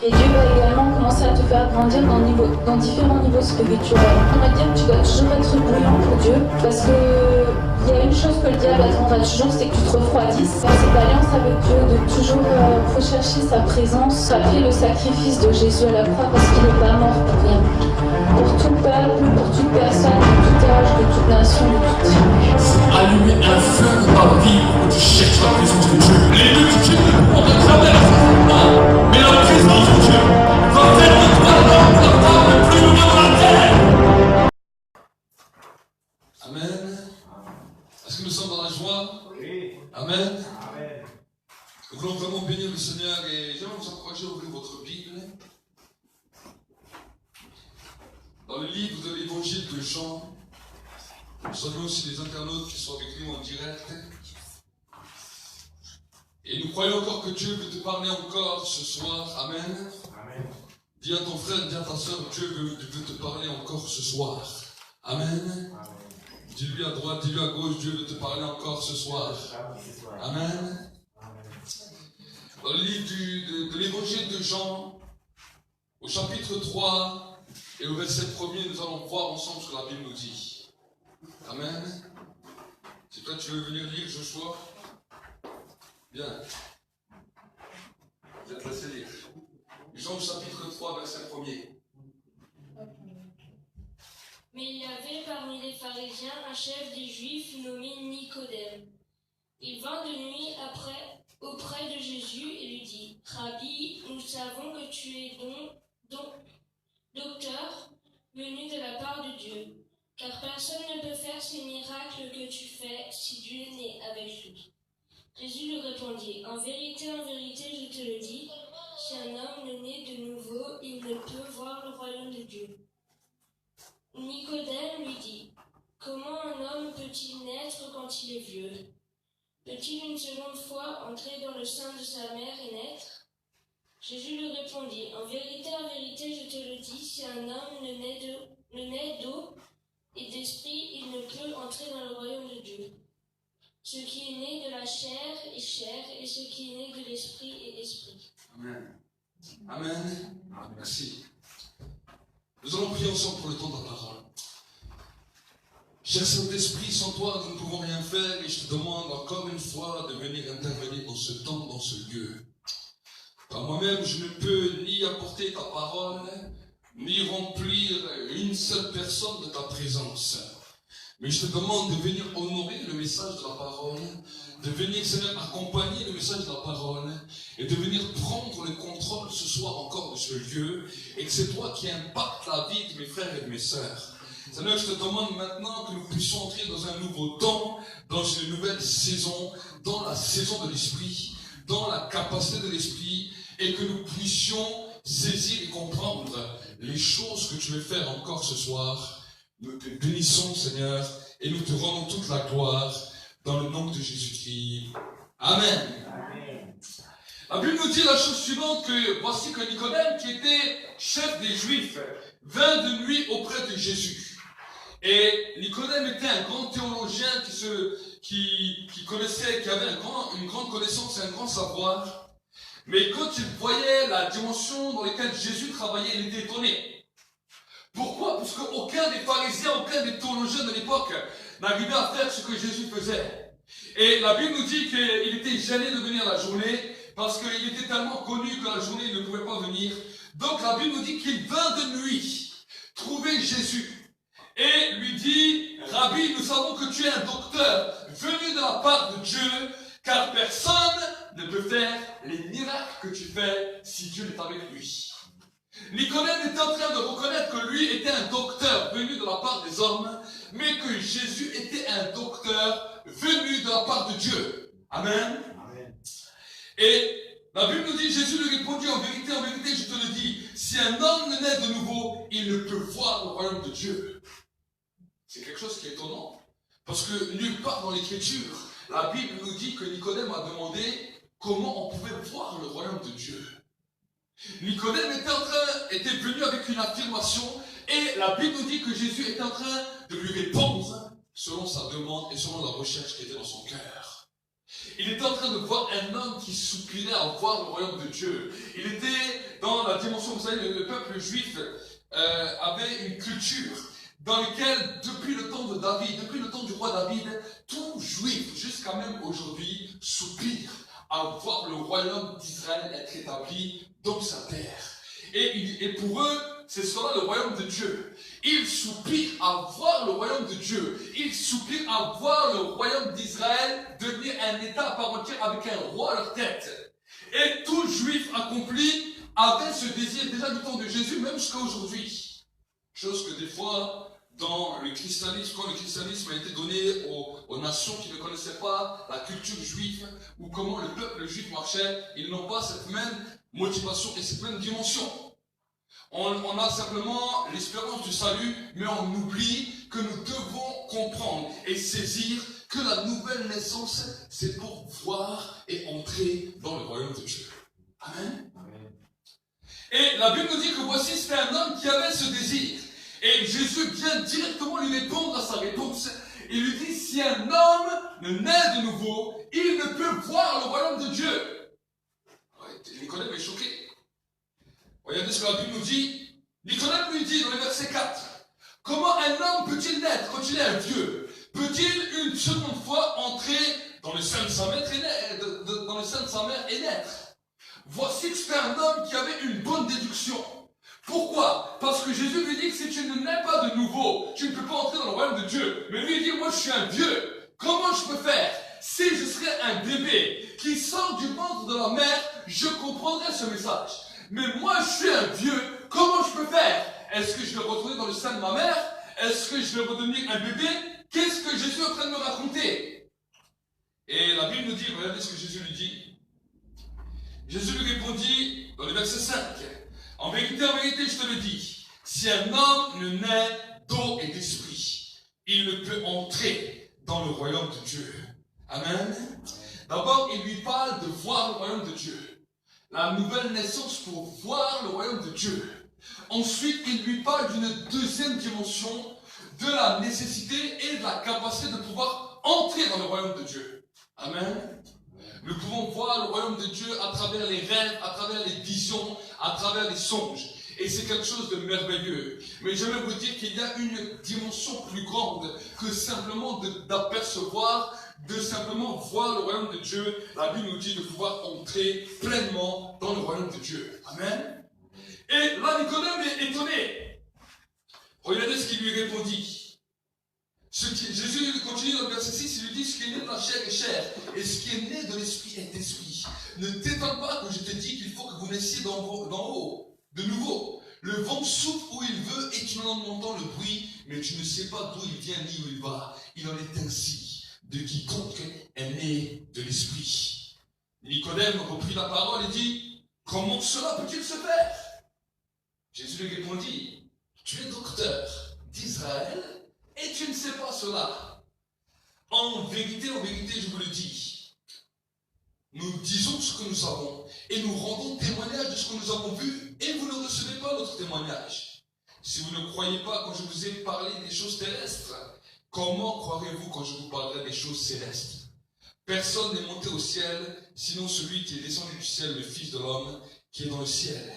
Et Dieu va également commencer à te faire grandir dans différents niveaux spirituels. On va dire que tu dois toujours être bouillant pour Dieu, parce que il y a une chose que le diable attendra toujours, c'est que tu te refroidisses. Dans cette alliance avec Dieu, de toujours rechercher sa présence, rappeler le sacrifice de Jésus à la croix, parce qu'il n'est pas mort pour rien. Pour tout peuple, pour toute personne, de tout âge, de toute nation, de toute tribu. Allumer un feu dans ta vie où tu cherches la présence de Dieu. Les multitudes ne pourront jamais mais la présence de Dieu va faire de toi l'homme, la femme le plus heureux de la terre. Amen. Est-ce que nous sommes dans la joie? Oui. Amen. Amen. Nous voulons vraiment bénir le Seigneur et j'aimerais vous encourager à ouvrir votre Bible dans le livre de l'évangile de Jean. Nous saluons aussi les internautes qui sont avec nous en direct. Et nous croyons encore que Dieu veut te parler encore ce soir. Amen. Amen. Dis à ton frère, dis à ta soeur, Dieu veut te parler encore ce soir. Amen. Amen. Dis-lui à droite, dis-lui à gauche, Dieu veut te parler encore ce soir. Amen. Amen. Dans le livre de l'évangile de Jean, au chapitre 3 et au verset 1er, nous allons voir ensemble ce que la Bible nous dit. Amen. Si toi tu veux venir lire Joshua, bien. Je vais te laisser lire. Jean chapitre 3, verset 1er. Mais il y avait parmi les pharisiens un chef des Juifs nommé Nicodème. Il vint de nuit auprès de Jésus et lui dit: Rabbi, nous savons que tu es docteur venu de la part de Dieu, car personne ne peut faire ces miracles que tu fais si Dieu n'est avec lui. Jésus lui répondit: en vérité, je te le dis, si un homme ne naît de nouveau, il ne peut voir le royaume de Dieu. Nicodème lui dit: comment un homme peut-il naître quand il est vieux? Peut-il une seconde fois entrer dans le sein de sa mère et naître? Jésus lui répondit: en vérité, je te le dis, si un homme ne naît d'eau et d'esprit, il ne peut entrer dans le royaume de Dieu. Ce qui est né de la chair est chair, et ce qui est né de l'esprit est esprit. Amen. Amen. Merci. Nous allons prier ensemble pour le temps de la parole. Cher Saint-Esprit, sans toi, nous ne pouvons rien faire et je te demande encore une fois de venir intervenir dans ce temps, dans ce lieu. Par moi-même, je ne peux ni apporter ta parole, ni remplir une seule personne de ta présence. Mais je te demande de venir honorer le message de la parole, de venir, Seigneur, accompagner le message de la parole et de venir prendre le contrôle ce soir encore de ce lieu et que c'est toi qui impactes la vie de mes frères et de mes sœurs. Seigneur, je te demande maintenant que nous puissions entrer dans un nouveau temps, dans une nouvelle saison, dans la saison de l'Esprit, dans la capacité de l'Esprit et que nous puissions saisir et comprendre les choses que tu veux faire encore ce soir. Nous te bénissons, Seigneur, et nous te rendons toute la gloire dans le nom de Jésus-Christ. Amen. Amen. La Bible nous dit la chose suivante, que voici que Nicodème, qui était chef des Juifs, vint de nuit auprès de Jésus. Et Nicodème était un grand théologien qui connaissait, qui avait une grande connaissance et un grand savoir. Mais quand il voyait la dimension dans laquelle Jésus travaillait, il était étonné. Pourquoi? Parce qu'aucun des pharisiens, aucun des théologiens de l'époque n'arrivait à faire ce que Jésus faisait. Et la Bible nous dit qu'il était gêné de venir la journée parce qu'il était tellement connu que la journée il ne pouvait pas venir. Donc la Bible nous dit qu'il vint de nuit trouver Jésus et lui dit: Rabbi, nous savons que tu es un docteur venu de la part de Dieu, car personne ne peut faire les miracles que tu fais si Dieu n'est avec lui. Nicodème était en train de reconnaître que lui était un docteur venu de la part des hommes, mais que Jésus était un docteur venu de la part de Dieu. Amen. Amen. Et la Bible nous dit, Jésus lui répondit: en vérité, je te le dis, si un homme ne naît de nouveau, il ne peut voir le royaume de Dieu. C'est quelque chose qui est étonnant, parce que nulle part dans l'Écriture, la Bible nous dit que Nicodème a demandé comment on pouvait voir le royaume de Dieu. Nicodème était venu avec une affirmation et la Bible nous dit que Jésus était en train de lui répondre selon sa demande et selon la recherche qui était dans son cœur. Il était en train de voir un homme qui soupirait à voir le royaume de Dieu. Il était dans la dimension, vous savez, le peuple juif avait une culture dans laquelle, depuis le temps de David, depuis le temps du roi David, tout juif, jusqu'à même aujourd'hui, soupire à voir le royaume d'Israël être établi dans sa terre. Et pour eux, c'est cela le royaume de Dieu. Ils soupirent à voir le royaume de Dieu. Ils soupirent à voir le royaume d'Israël devenir un État à part entière avec un roi à leur tête. Et tout juif accompli avait ce désir déjà du temps de Jésus, même jusqu'à aujourd'hui. Chose que des fois, dans le christianisme, quand le christianisme a été donné aux nations qui ne connaissaient pas la culture juive, ou comment le peuple juif marchait, ils n'ont pas cette même motivation et cette même dimension. On a simplement l'espérance du salut, mais on oublie que nous devons comprendre et saisir que la nouvelle naissance, c'est pour voir et entrer dans le royaume de Dieu. Amen. Amen. Et la Bible nous dit que voici, c'était un homme qui avait ce désir. Et Jésus vient directement lui répondre à sa réponse. Il lui dit, si un homme ne naît de nouveau, il ne peut voir le royaume de Dieu. Ouais, Nicodème est choqué. Regardez ce que la Bible nous dit. Nicodème lui dit dans le verset 4, comment un homme peut-il naître quand il est un vieux? Peut-il une seconde fois entrer dans le sein de sa mère et naître? Voici que c'était un homme qui avait une bonne déduction. Pourquoi? Parce que Jésus lui dit que si tu ne nais pas de nouveau, tu ne peux pas entrer dans le royaume de Dieu. Mais lui il dit, moi je suis un vieux. Comment je peux faire? Si je serais un bébé qui sort du ventre de la mère, je comprendrais ce message. Mais moi je suis un vieux, comment je peux faire? Est-ce que je vais retourner dans le sein de ma mère? Est-ce que je vais redevenir un bébé? Qu'est-ce que Jésus est en train de me raconter? Et la Bible nous dit, regardez ce que Jésus lui dit. Jésus lui répondit dans le verset 5. En vérité, je te le dis, si un homme ne naît d'eau et d'esprit, il ne peut entrer dans le royaume de Dieu. Amen. D'abord, il lui parle de voir le royaume de Dieu. La nouvelle naissance pour voir le royaume de Dieu. Ensuite, il lui parle d'une deuxième dimension de la nécessité et de la capacité de pouvoir entrer dans le royaume de Dieu. Amen. Nous pouvons voir le royaume de Dieu à travers les rêves, à travers les visions, à travers les songes. Et c'est quelque chose de merveilleux. Mais j'aimerais vous dire qu'il y a une dimension plus grande que simplement d'apercevoir, de simplement voir le royaume de Dieu. La Bible nous dit de pouvoir entrer pleinement dans le royaume de Dieu. Amen. Et là, Nicodème est étonné. Regardez ce qu'il lui répondit. Jésus continue dans le verset 6, il lui dit, ce qui est né de la chair est chair, et ce qui est né de l'esprit est esprit. Ne t'étonne pas que je te dis qu'il faut que vous naissiez d'en haut, de nouveau. Le vent souffle où il veut et tu n'en entends le bruit, mais tu ne sais pas d'où il vient ni où il va. Il en est ainsi de quiconque est né de l'esprit. Nicodème reprit la parole et dit, comment cela peut-il se faire? Jésus lui répondit, tu es docteur d'Israël et tu ne sais pas cela. En vérité, je vous le dis, nous disons ce que nous savons et nous rendons témoignage de ce que nous avons vu et vous ne recevez pas notre témoignage. Si vous ne croyez pas quand je vous ai parlé des choses terrestres, comment croirez-vous quand je vous parlerai des choses célestes? Personne n'est monté au ciel, sinon celui qui est descendu du ciel, le Fils de l'homme, qui est dans le ciel.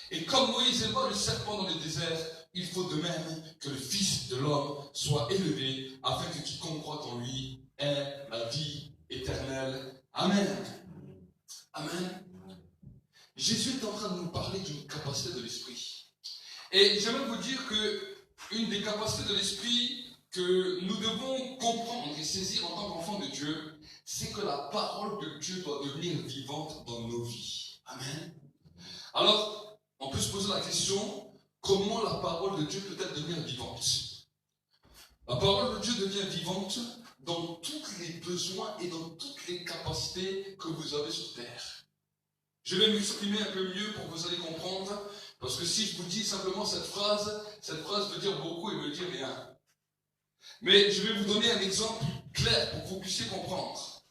Et comme Moïse éleva le serpent dans le désert, il faut de même que le Fils de l'homme soit élevé, afin que quiconque croit en lui ait la vie éternelle. Amen. Amen. Jésus est en train de nous parler d'une capacité de l'esprit. Et j'aimerais vous dire que une des capacités de l'esprit que nous devons comprendre et saisir en tant qu'enfants de Dieu, c'est que la parole de Dieu doit devenir vivante dans nos vies. Amen. Alors, on peut se poser la question, comment la parole de Dieu peut-elle devenir vivante? La parole de Dieu devient vivante dans tous les besoins et dans toutes les capacités que vous avez sur terre. Je vais m'exprimer un peu mieux pour que vous allez comprendre, parce que si je vous dis simplement cette phrase veut dire beaucoup et veut dire rien. Mais je vais vous donner un exemple clair pour que vous puissiez comprendre.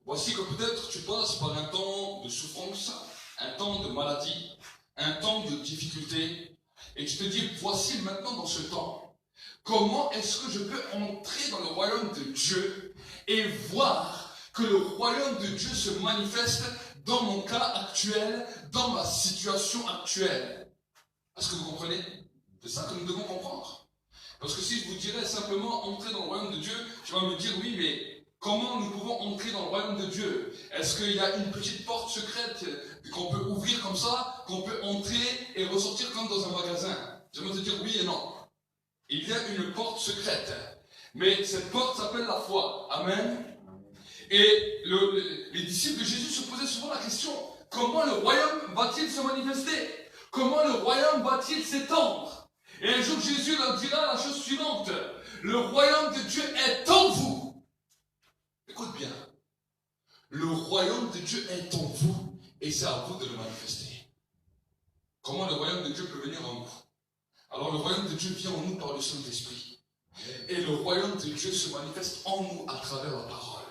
Voici que peut-être tu passes par un temps de souffrance, un temps de maladie, un temps de difficulté, et tu te dis, voici maintenant dans ce temps, comment est-ce que je peux entrer dans le royaume de Dieu et voir que le royaume de Dieu se manifeste dans mon cas actuel, dans ma situation actuelle. Est-ce que vous comprenez? C'est ça que nous devons comprendre. Parce que si je vous dirais simplement entrer dans le royaume de Dieu, tu vas me dire oui, mais comment nous pouvons entrer dans le royaume de Dieu? Est-ce qu'il y a une petite porte secrète qu'on peut ouvrir comme ça, qu'on peut entrer et ressortir comme dans un magasin? Je vais te dire oui et non. Il y a une porte secrète. Mais cette porte s'appelle la foi. Amen. Et les disciples de Jésus se posaient souvent la question, comment le royaume va-t-il se manifester? Comment le royaume va-t-il s'étendre? Et un jour Jésus leur dira la chose suivante, le royaume de Dieu est en vous. Écoute bien, le royaume de Dieu est en vous et c'est à vous de le manifester. Comment le royaume de Dieu peut venir en nous? Alors le royaume de Dieu vient en nous par le Saint-Esprit. Et le royaume de Dieu se manifeste en nous à travers la parole.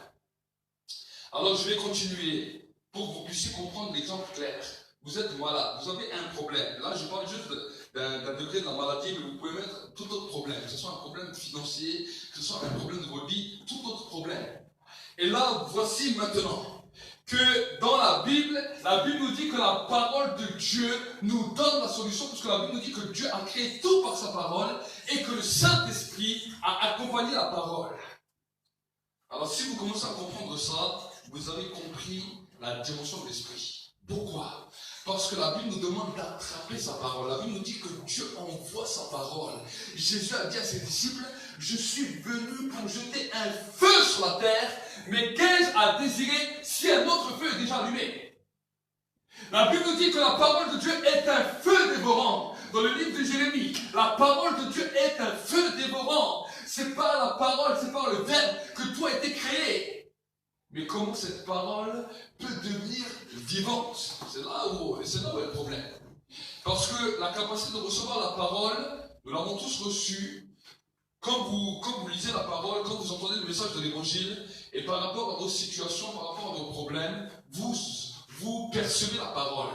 Alors je vais continuer pour que vous puissiez comprendre l'exemple clair. Vous êtes malade, vous avez un problème. Là je parle juste d'un degré de la maladie, mais vous pouvez mettre tout autre problème. Que ce soit un problème financier, que ce soit un problème de votre vie, tout autre problème. Et là, voici maintenant que dans la Bible nous dit que la parole de Dieu nous donne la solution, parce que la Bible nous dit que Dieu a créé tout par sa parole et que le Saint-Esprit a accompagné la parole. Alors si vous commencez à comprendre ça, vous avez compris la dimension de l'Esprit. Pourquoi? Parce que la Bible nous demande d'attraper sa parole. La Bible nous dit que Dieu envoie sa parole. Jésus a dit à ses disciples, je suis venu pour jeter un feu sur la terre, mais qu'ai-je à désirer si un autre feu est déjà allumé? La Bible nous dit que la parole de Dieu est un feu dévorant. Dans le livre de Jérémie, la parole de Dieu est un feu dévorant. C'est pas la parole, c'est pas le verbe que tout a été créé. Mais comment cette parole peut devenir vivante? C'est là où est le problème. Parce que la capacité de recevoir la parole, nous l'avons tous reçue. Quand vous lisez la parole, quand vous entendez le message de l'évangile, et par rapport à vos situations, par rapport à vos problèmes, vous percevez la parole.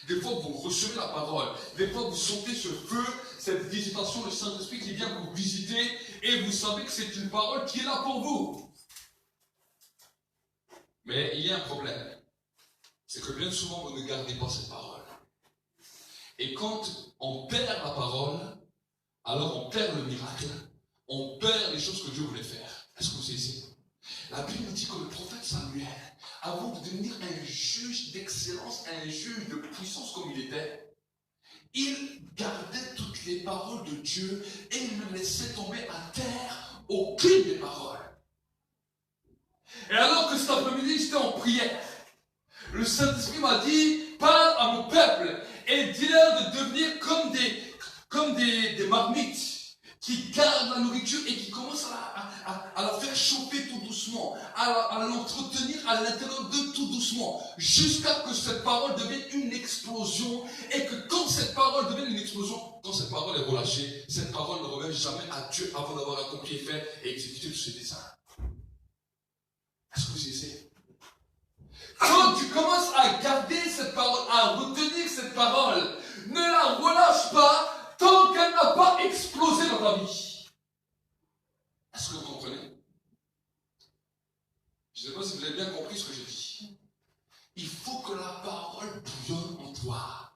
Des fois, vous recevez la parole. Des fois, vous sentez ce feu, cette visitation, le Saint-Esprit qui vient vous visiter, et vous savez que c'est une parole qui est là pour vous. Mais il y a un problème. C'est que bien souvent, vous ne gardez pas cette parole. Et quand on perd la parole, alors on perd le miracle, on perd les choses que Dieu voulait faire. Est-ce que vous savez? La Bible nous dit que le prophète Samuel, avant de devenir un juge d'excellence, un juge de puissance comme il était, il gardait toutes les paroles de Dieu et il ne laissait tomber à terre aucune des paroles. Et alors que cet après-midi, j'étais en prière, le Saint-Esprit m'a dit, parle à mon peuple et dis-leur de devenir comme des marmites qui gardent la nourriture et qui commencent à la faire chauffer tout doucement, à l'entretenir à l'intérieur d'eux tout doucement, jusqu'à ce que cette parole devienne une explosion, et que quand cette parole devienne une explosion, quand cette parole est relâchée, cette parole ne revient jamais à Dieu avant d'avoir accompli, fait et exécuté tous ses desseins. Est-ce que vous essayez? Quand tu commences à garder cette parole, à retenir cette parole, ne la relâche pas tant qu'elle n'a pas explosé dans ta vie. Est-ce que vous comprenez? Je ne sais pas si vous avez bien compris ce que j'ai dit. Il faut que la parole bouillonne en toi.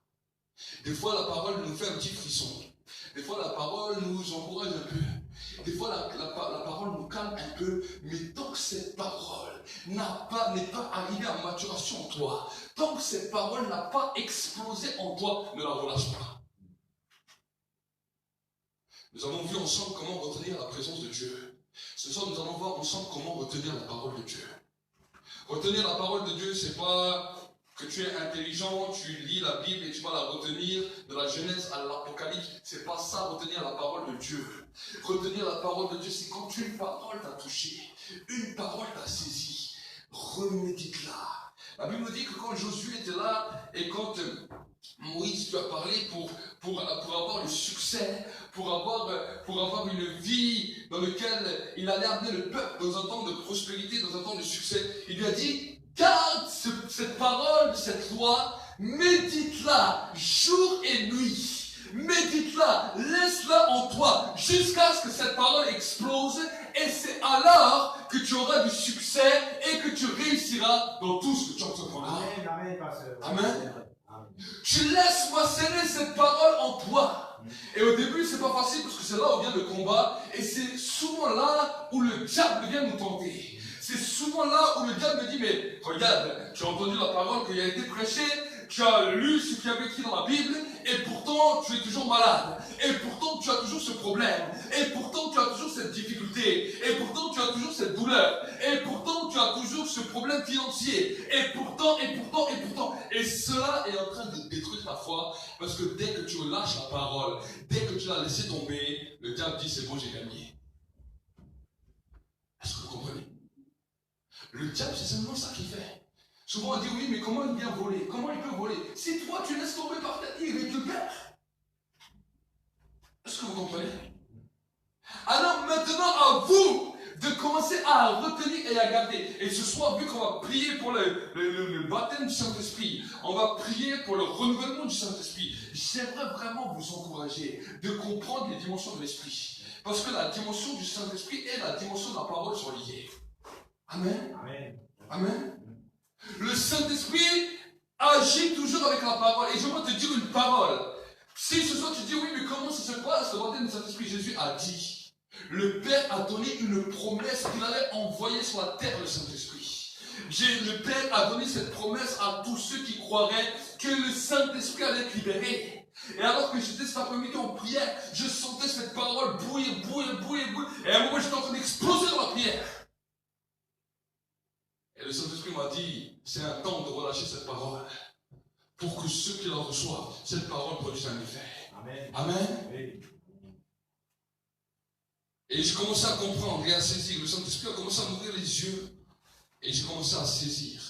Des fois, la parole nous fait un petit frisson. Des fois, la parole nous encourage un peu. Des fois, la parole nous calme un peu, mais tant que cette parole n'est pas arrivée à maturation en toi, tant que cette parole n'a pas explosé en toi, ne la relâche pas. Nous avons vu ensemble comment retenir la présence de Dieu. Ce soir, nous allons voir ensemble comment retenir la parole de Dieu. Retenir la parole de Dieu, c'est pas que tu es intelligent, tu lis la Bible et tu vas la retenir de la Genèse à l'Apocalypse. C'est pas ça, retenir la parole de Dieu. Retenir la parole de Dieu, c'est quand une parole t'a touché, une parole t'a saisi, remédite-la. La Bible nous dit que quand Josué était là et quand Moïse lui a parlé pour avoir le succès, pour avoir une vie dans laquelle il allait amener le peuple dans un temps de prospérité, dans un temps de succès, il lui a dit, garde cette parole, cette loi, médite-la jour et nuit. Médite-la, laisse-la en toi, jusqu'à ce que cette parole explose, et c'est alors que tu auras du succès et que tu réussiras dans tout ce que tu entreprendras. Amen, pasteur. Amen. Amen. Tu laisses macérer cette parole en toi. Et au début, c'est pas facile parce que c'est là où vient le combat. Et c'est souvent là où le diable vient nous tenter. C'est souvent là où le diable me dit, mais regarde, tu as entendu la parole qui a été prêchée, tu as lu ce qu'il y avait écrit dans la Bible, et pourtant tu es toujours malade. Et pourtant tu as toujours ce problème. Et pourtant tu as toujours cette difficulté. Et pourtant tu as toujours cette douleur. Et pourtant tu as toujours ce problème financier. Et pourtant. Et cela est en train de détruire ta foi. Parce que dès que tu lâches la parole, dès que tu l'as laissé tomber, le diable dit, c'est bon, j'ai gagné. Est-ce que vous comprenez? Le diable, c'est seulement ça qu'il fait. Souvent on dit, oui, mais comment il vient voler? Comment il peut voler? Si toi tu laisses tomber par terre, il récupère. Est-ce que vous comprenez? Alors maintenant, à vous de commencer à retenir et à garder. Et ce soir, vu qu'on va prier pour le baptême du Saint-Esprit, on va prier pour le renouvellement du Saint-Esprit, j'aimerais vraiment vous encourager de comprendre les dimensions de l'Esprit. Parce que la dimension du Saint-Esprit et la dimension de la parole sont liées. Amen. Amen. Amen. Le Saint-Esprit agit toujours avec la parole. Et je vais te dire une parole. Si ce soir tu dis, oui, mais comment ça se passe le baptême du Saint-Esprit? Jésus a dit, le Père a donné une promesse qu'il allait envoyer sur la terre le Saint-Esprit. Le Père a donné cette promesse à tous ceux qui croiraient que le Saint-Esprit allait être libéré. Et alors que j'étais cet après-midi en prière, je sentais cette parole bouillir. Et à un moment, j'étais en train d'exploser dans la prière. Et le Saint-Esprit m'a dit, c'est un temps de relâcher cette parole. Pour que ceux qui la reçoivent, cette parole produise un effet. Amen. Amen. Oui. Et j'ai commencé à comprendre et à saisir. Le Saint-Esprit a commencé à m'ouvrir les yeux. Et j'ai commencé à saisir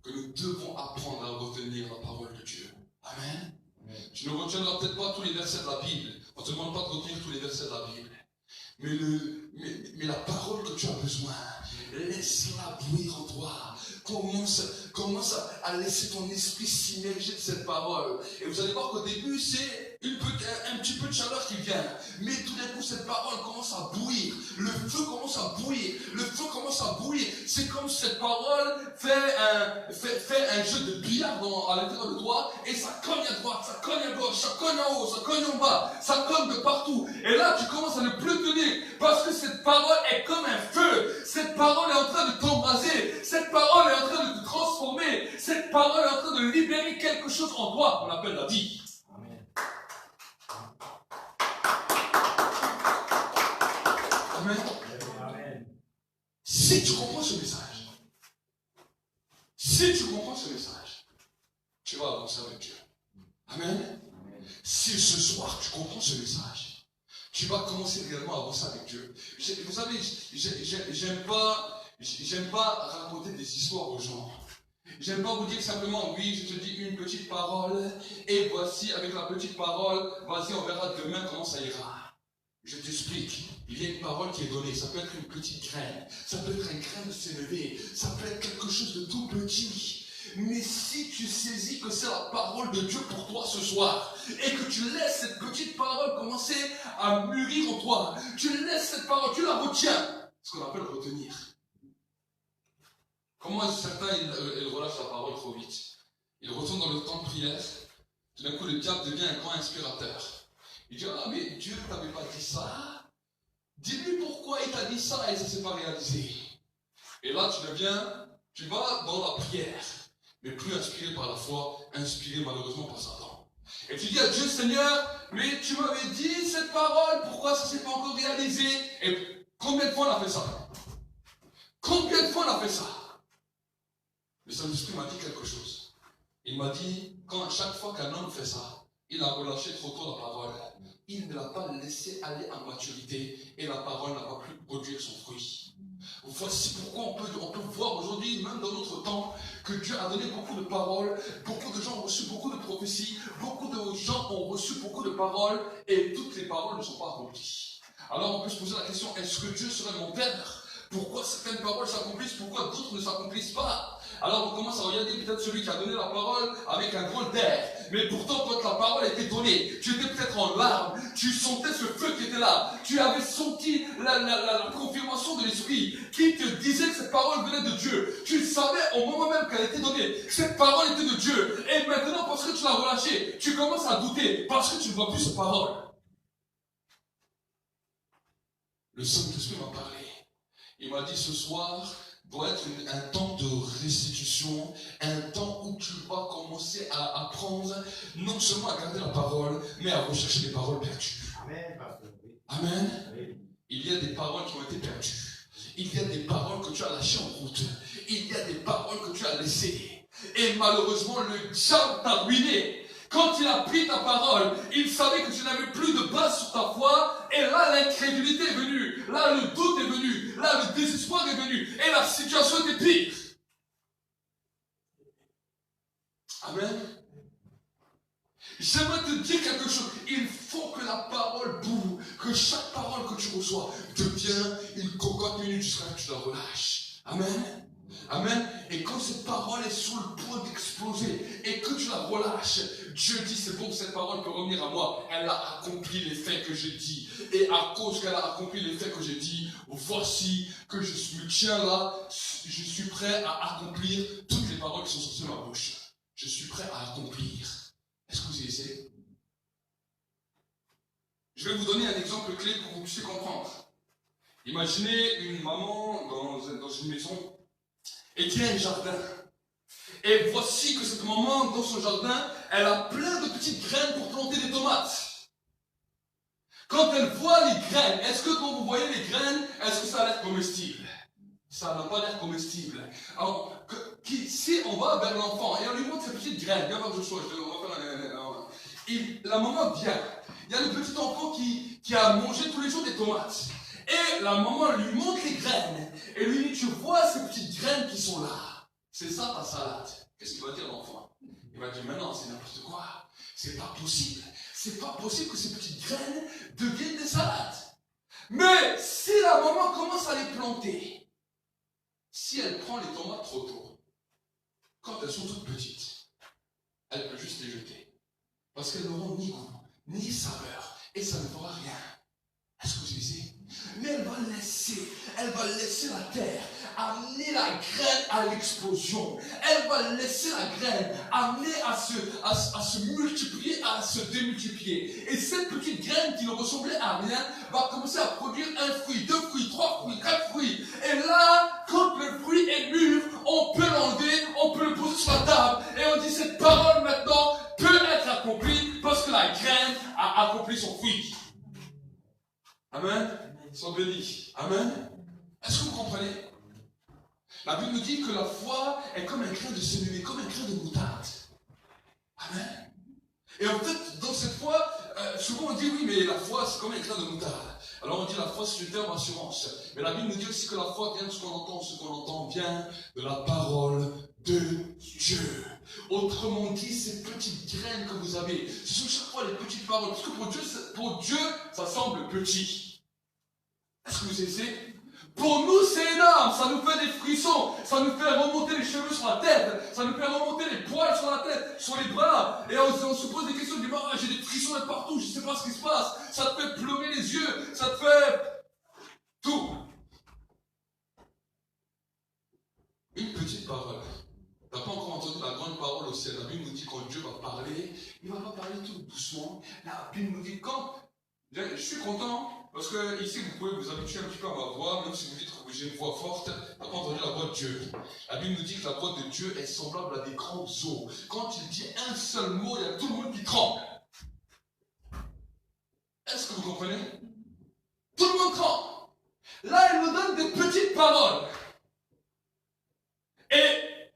que nous devons apprendre à retenir la parole de Dieu. Amen. Amen. Tu ne retiendras peut-être pas tous les versets de la Bible. On ne te demande pas de retenir tous les versets de la Bible. Mais la parole que tu as besoin, laisse-la bouillir en toi. Commence à laisser ton esprit s'immerger de cette parole. Et vous allez voir qu'au début, c'est un petit peu de chaleur qui vient. Mais tout d'un coup, cette parole commence à bouillir. Le feu commence à bouillir. Le feu commence à bouillir. C'est comme si cette parole fait un jeu de billard à l'intérieur de toi. Et ça cogne à droite, ça cogne à gauche, ça cogne en haut, ça cogne en bas. Ça cogne de partout. Et là, tu commences à ne plus tenir. Parce que cette parole est comme un feu. Cette parole est en train de t'embraser. Cette parole est en train de te transformer. Cette parole est en train de libérer quelque chose en toi qu'on appelle la vie. Amen. Amen. Amen. Si tu comprends ce message, tu vas avancer avec Dieu. Amen. Amen. Si ce soir tu comprends ce message, tu vas commencer réellement à avancer avec Dieu. Vous savez, j'aime pas raconter des histoires aux gens. J'aime pas vous dire simplement, oui, je te dis une petite parole, et voici, avec la petite parole, vas-y, on verra demain comment ça ira. Je t'explique. Il y a une parole qui est donnée. Ça peut être une petite graine. Ça peut être un grain de s'élever. Ça peut être quelque chose de tout petit. Mais si tu saisis que c'est la parole de Dieu pour toi ce soir, et que tu laisses cette petite parole commencer à mûrir en toi, tu laisses cette parole, tu la retiens. Ce qu'on appelle retenir. Comment certains ils relâchent la parole trop vite? Ils retournent dans le temps de prière. Tout d'un coup, le diable devient un grand inspirateur. Il dit, ah mais Dieu ne t'avait pas dit ça. Dis-lui pourquoi il t'a dit ça et ça ne s'est pas réalisé. Et là, tu vas dans la prière, mais plus inspiré par la foi, inspiré malheureusement par Satan. Et tu dis à Dieu, Seigneur, mais tu m'avais dit cette parole, pourquoi ça ne s'est pas encore réalisé? Et combien de fois on a fait ça? Combien de fois on a fait ça? Le Saint-Esprit m'a dit quelque chose. Il m'a dit, chaque fois qu'un homme fait ça, il a relâché trop tôt la parole. Il ne l'a pas laissé aller en maturité et la parole n'a pas pu produire son fruit. Voici pourquoi on peut voir aujourd'hui, même dans notre temps, que Dieu a donné beaucoup de paroles, beaucoup de gens ont reçu beaucoup de prophéties, beaucoup de gens ont reçu beaucoup de paroles et toutes les paroles ne sont pas accomplies. Alors on peut se poser la question, est-ce que Dieu serait mon Père? Pourquoi certaines paroles s'accomplissent, pourquoi d'autres ne s'accomplissent pas? Alors on commence à regarder peut-être celui qui a donné la parole avec un grand air. Mais pourtant, quand la parole était donnée, tu étais peut-être en larmes, tu sentais ce feu qui était là, tu avais senti la confirmation de l'Esprit qui te disait que cette parole venait de Dieu. Tu savais au moment même qu'elle était donnée, cette parole était de Dieu. Et maintenant, parce que tu l'as relâchée, tu commences à douter, parce que tu ne vois plus cette parole. Le Saint-Esprit m'a parlé. Il m'a dit ce soir doit être un temps de restitution, un temps où tu vas commencer à apprendre non seulement à garder la parole, mais à rechercher les paroles perdues. Amen, pasteur. Amen. Oui. Il y a des paroles qui ont été perdues. Il y a des paroles que tu as lâchées en route. Il y a des paroles que tu as laissées. Et malheureusement, le diable t'a ruiné. Quand il a pris ta parole, il savait que tu n'avais plus de base sur ta foi. Et là, l'incrédulité est venue. Là, le doute est venu. Là, le désespoir est venu. Et la situation était pire. Amen. J'aimerais te dire quelque chose. Il faut que la parole boue, que chaque parole que tu reçois devienne une cocotte minute jusqu'à ce que tu la relâches. Amen. Amen. Et quand cette parole est sur le point d'exploser et que tu la relâches, Dieu dit c'est bon, cette parole peut revenir à moi. Elle a accompli les faits que j'ai dit. Et à cause qu'elle a accompli les faits que j'ai dit, voici que je me tiens là, je suis prêt à accomplir toutes les paroles qui sont sorties de ma bouche. Je suis prêt à accomplir. Est-ce que vous y essayez? Je vais vous donner un exemple clé pour que vous puissiez comprendre. Imaginez une maman dans une maison et qui a un jardin. Et voici que cette maman, dans son jardin, elle a plein de petites graines pour planter des tomates. Quand elle voit les graines, est-ce que quand vous voyez les graines, est-ce que ça a l'air comestible? Ça n'a pas l'air comestible. Alors, si on va vers l'enfant et on lui montre ces petites graines, viens voir Joshua, on va faire la maman vient. Il y a le petit enfant qui a mangé tous les jours des tomates. Et la maman lui montre les graines. Et lui dit, tu vois ces petites graines qui sont là. C'est ça ta salade. Qu'est-ce qu'il va dire l'enfant? Il va dire, mais non, c'est n'importe quoi. C'est pas possible. C'est pas possible que ces petites graines deviennent des salades. Mais si la maman commence à les planter, si elle prend les tomates trop tôt, quand elles sont toutes petites, elle peut juste les jeter. Parce qu'elles n'auront ni goût, ni saveur. Et ça ne fera rien. Est-ce que vous disiez? Mais elle va laisser la terre amener la graine à l'explosion. Elle va laisser la graine amener à se multiplier, à se démultiplier. Et cette petite graine qui ne ressemblait à rien va commencer à produire un fruit, 2 fruits, 3 fruits, 4 fruits. Et là, quand le fruit est mûr, on peut l'enlever, on peut le poser sur la table. Et on dit cette parole maintenant peut être accomplie parce que la graine a accompli son fruit. Amen. Sois bénis. Amen. Est-ce que vous comprenez? La Bible nous dit que la foi est comme un grain de sénévé, comme un grain de moutarde. Amen. Et en fait, dans cette foi, souvent on dit oui, mais la foi c'est comme un grain de moutarde. Alors on dit la foi c'est une terme d'assurance. Mais la Bible nous dit aussi que la foi vient de ce qu'on entend vient de la parole de Dieu. Autrement dit, ces petites graines que vous avez, ce sont chaque fois les petites paroles. Parce que pour Dieu, ça semble petit. Est-ce que vous essayez? Pour nous, c'est énorme. Ça nous fait des frissons. Ça nous fait remonter les cheveux sur la tête. Ça nous fait remonter les poils sur la tête, sur les bras. Et on se pose des questions. On dit, j'ai des frissons là partout. Je ne sais pas ce qui se passe. Ça te fait pleurer les yeux. Ça te fait tout. Une petite parole. Tu n'as pas encore entendu la grande parole au ciel. La Bible nous dit quand Dieu va parler, il ne va pas parler tout doucement. La Bible nous dit quand. Je suis content parce que ici vous pouvez vous habituer un petit peu à ma voix, même si vous dites que j'ai une voix forte, tu n'as pas entendu la voix de Dieu. La Bible nous dit que la voix de Dieu est semblable à des grandes eaux. Quand il dit un seul mot, il y a tout le monde qui tremble. Est-ce que vous comprenez? Tout le monde tremble. Là, il nous donne des petites paroles. Et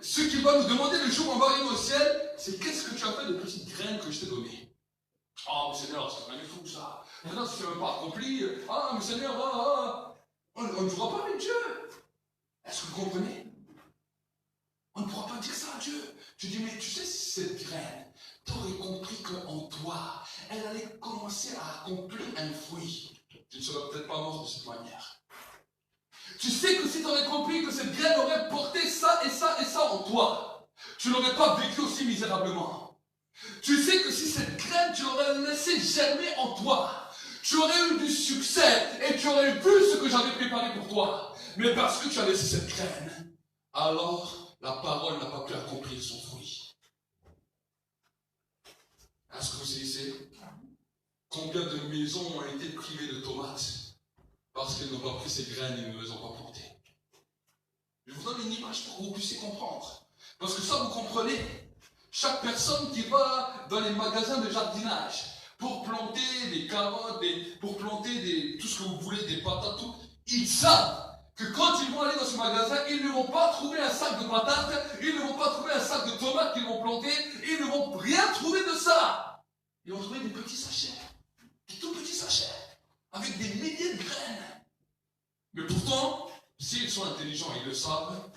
ce qu'il va nous demander le jour où on va arriver au ciel, c'est qu'est-ce que tu as fait de petites graines que je t'ai données? Ah, mais Seigneur, c'est rien du tout ça. Maintenant, si c'est même pas accompli. Ah, mais Seigneur, on ne pourra pas avec Dieu. Est-ce que vous comprenez? On ne pourra pas dire ça à Dieu. Tu dis, mais tu sais, cette graine, tu aurais compris qu'en toi, elle allait commencer à accomplir un fruit. Tu ne serais peut-être pas mort de cette manière. Tu sais que si tu aurais compris que cette graine aurait porté ça et ça et ça en toi, tu n'aurais pas vécu aussi misérablement. Tu sais que si cette graine, tu l'aurais laissée germer en toi, tu aurais eu du succès et tu aurais vu ce que j'avais préparé pour toi. Mais parce que tu as laissé cette graine, alors la parole n'a pas pu accomplir son fruit. Est-ce que vous savez combien de maisons ont été privées de tomates parce qu'elles n'ont pas pris ces graines et ne les ont pas plantées? Je vous donne une image pour que vous puissiez comprendre. Parce que ça, vous comprenez. Chaque personne qui va dans les magasins de jardinage pour planter des carottes, pour planter tout ce que vous voulez, des patates, tout, ils savent que quand ils vont aller dans ce magasin, ils ne vont pas trouver un sac de patates, ils ne vont pas trouver un sac de tomates qu'ils vont planter, ils ne vont rien trouver de ça. Ils vont trouver des petits sachets, des tout petits sachets, avec des milliers de graines. Mais pourtant, s'ils sont intelligents, ils le savent,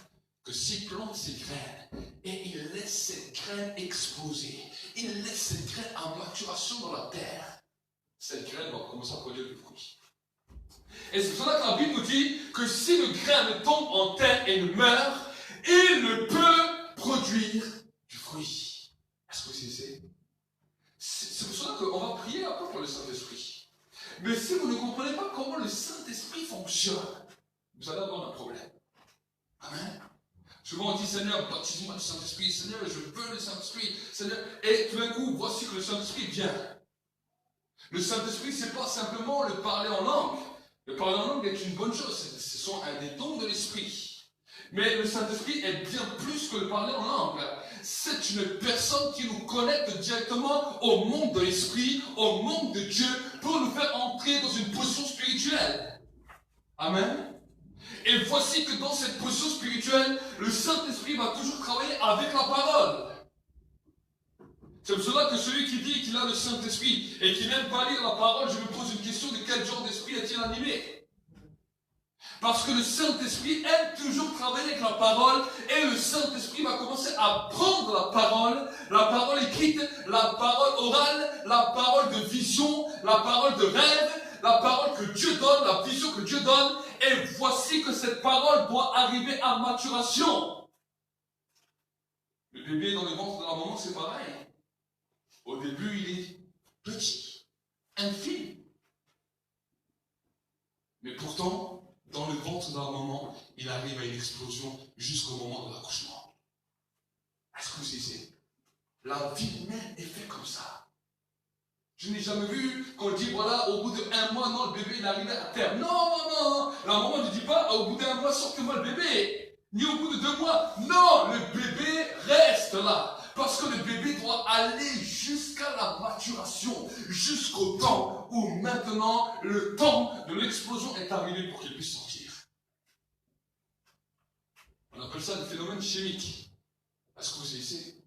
que s'ils plantent ces graines, et ils laissent cette graine exposer, ils laissent cette graine en maturation dans la terre, cette graine va commencer à produire du fruit. Et c'est pour ça que la Bible nous dit que si le grain tombe en terre et ne meurt, il ne peut produire du fruit. Est-ce que vous savez? C'est pour ça qu'on va prier après pour le Saint-Esprit. Mais si vous ne comprenez pas comment le Saint-Esprit fonctionne, vous allez avoir un problème. Amen. Souvent on dit, Seigneur, baptise-moi du Saint-Esprit, Seigneur, je veux le Saint-Esprit, Seigneur. Et tout d'un coup, voici que le Saint-Esprit vient. Le Saint-Esprit, ce n'est pas simplement le parler en langue. Le parler en langue est une bonne chose, ce sont un des dons de l'Esprit. Mais le Saint-Esprit est bien plus que le parler en langue. C'est une personne qui nous connecte directement au monde de l'Esprit, au monde de Dieu, pour nous faire entrer dans une position spirituelle. Amen. Et voici que dans cette position spirituelle, le Saint-Esprit va toujours travailler avec la parole. C'est pour cela que celui qui dit qu'il a le Saint-Esprit et qui n'aime pas lire la parole, je me pose une question: de quel genre d'esprit est-il animé? Parce que le Saint-Esprit aime toujours travailler avec la parole, et le Saint-Esprit va commencer à prendre la parole écrite, la parole orale, la parole de vision, la parole de rêve, la parole que Dieu donne, la vision que Dieu donne, et voici que cette parole doit arriver à maturation. Le bébé dans le ventre de la maman, c'est pareil. Au début, il est petit, infime. Mais pourtant, dans le ventre de la maman, il arrive à une explosion jusqu'au moment de l'accouchement. Est-ce que vous savez? La vie humaine est faite comme ça. Je n'ai jamais vu qu'on dit, voilà, au bout d'1 mois, non, le bébé est arrivé à terme. Non, non, non. La maman ne dit pas, au bout d'1 mois, sortez-moi le bébé. Ni au bout de 2 mois. Non, le bébé reste là. Parce que le bébé doit aller jusqu'à la maturation, jusqu'au temps où maintenant le temps de l'explosion est arrivé pour qu'il puisse sortir. On appelle ça le phénomène chimique. Est-ce que vous savez?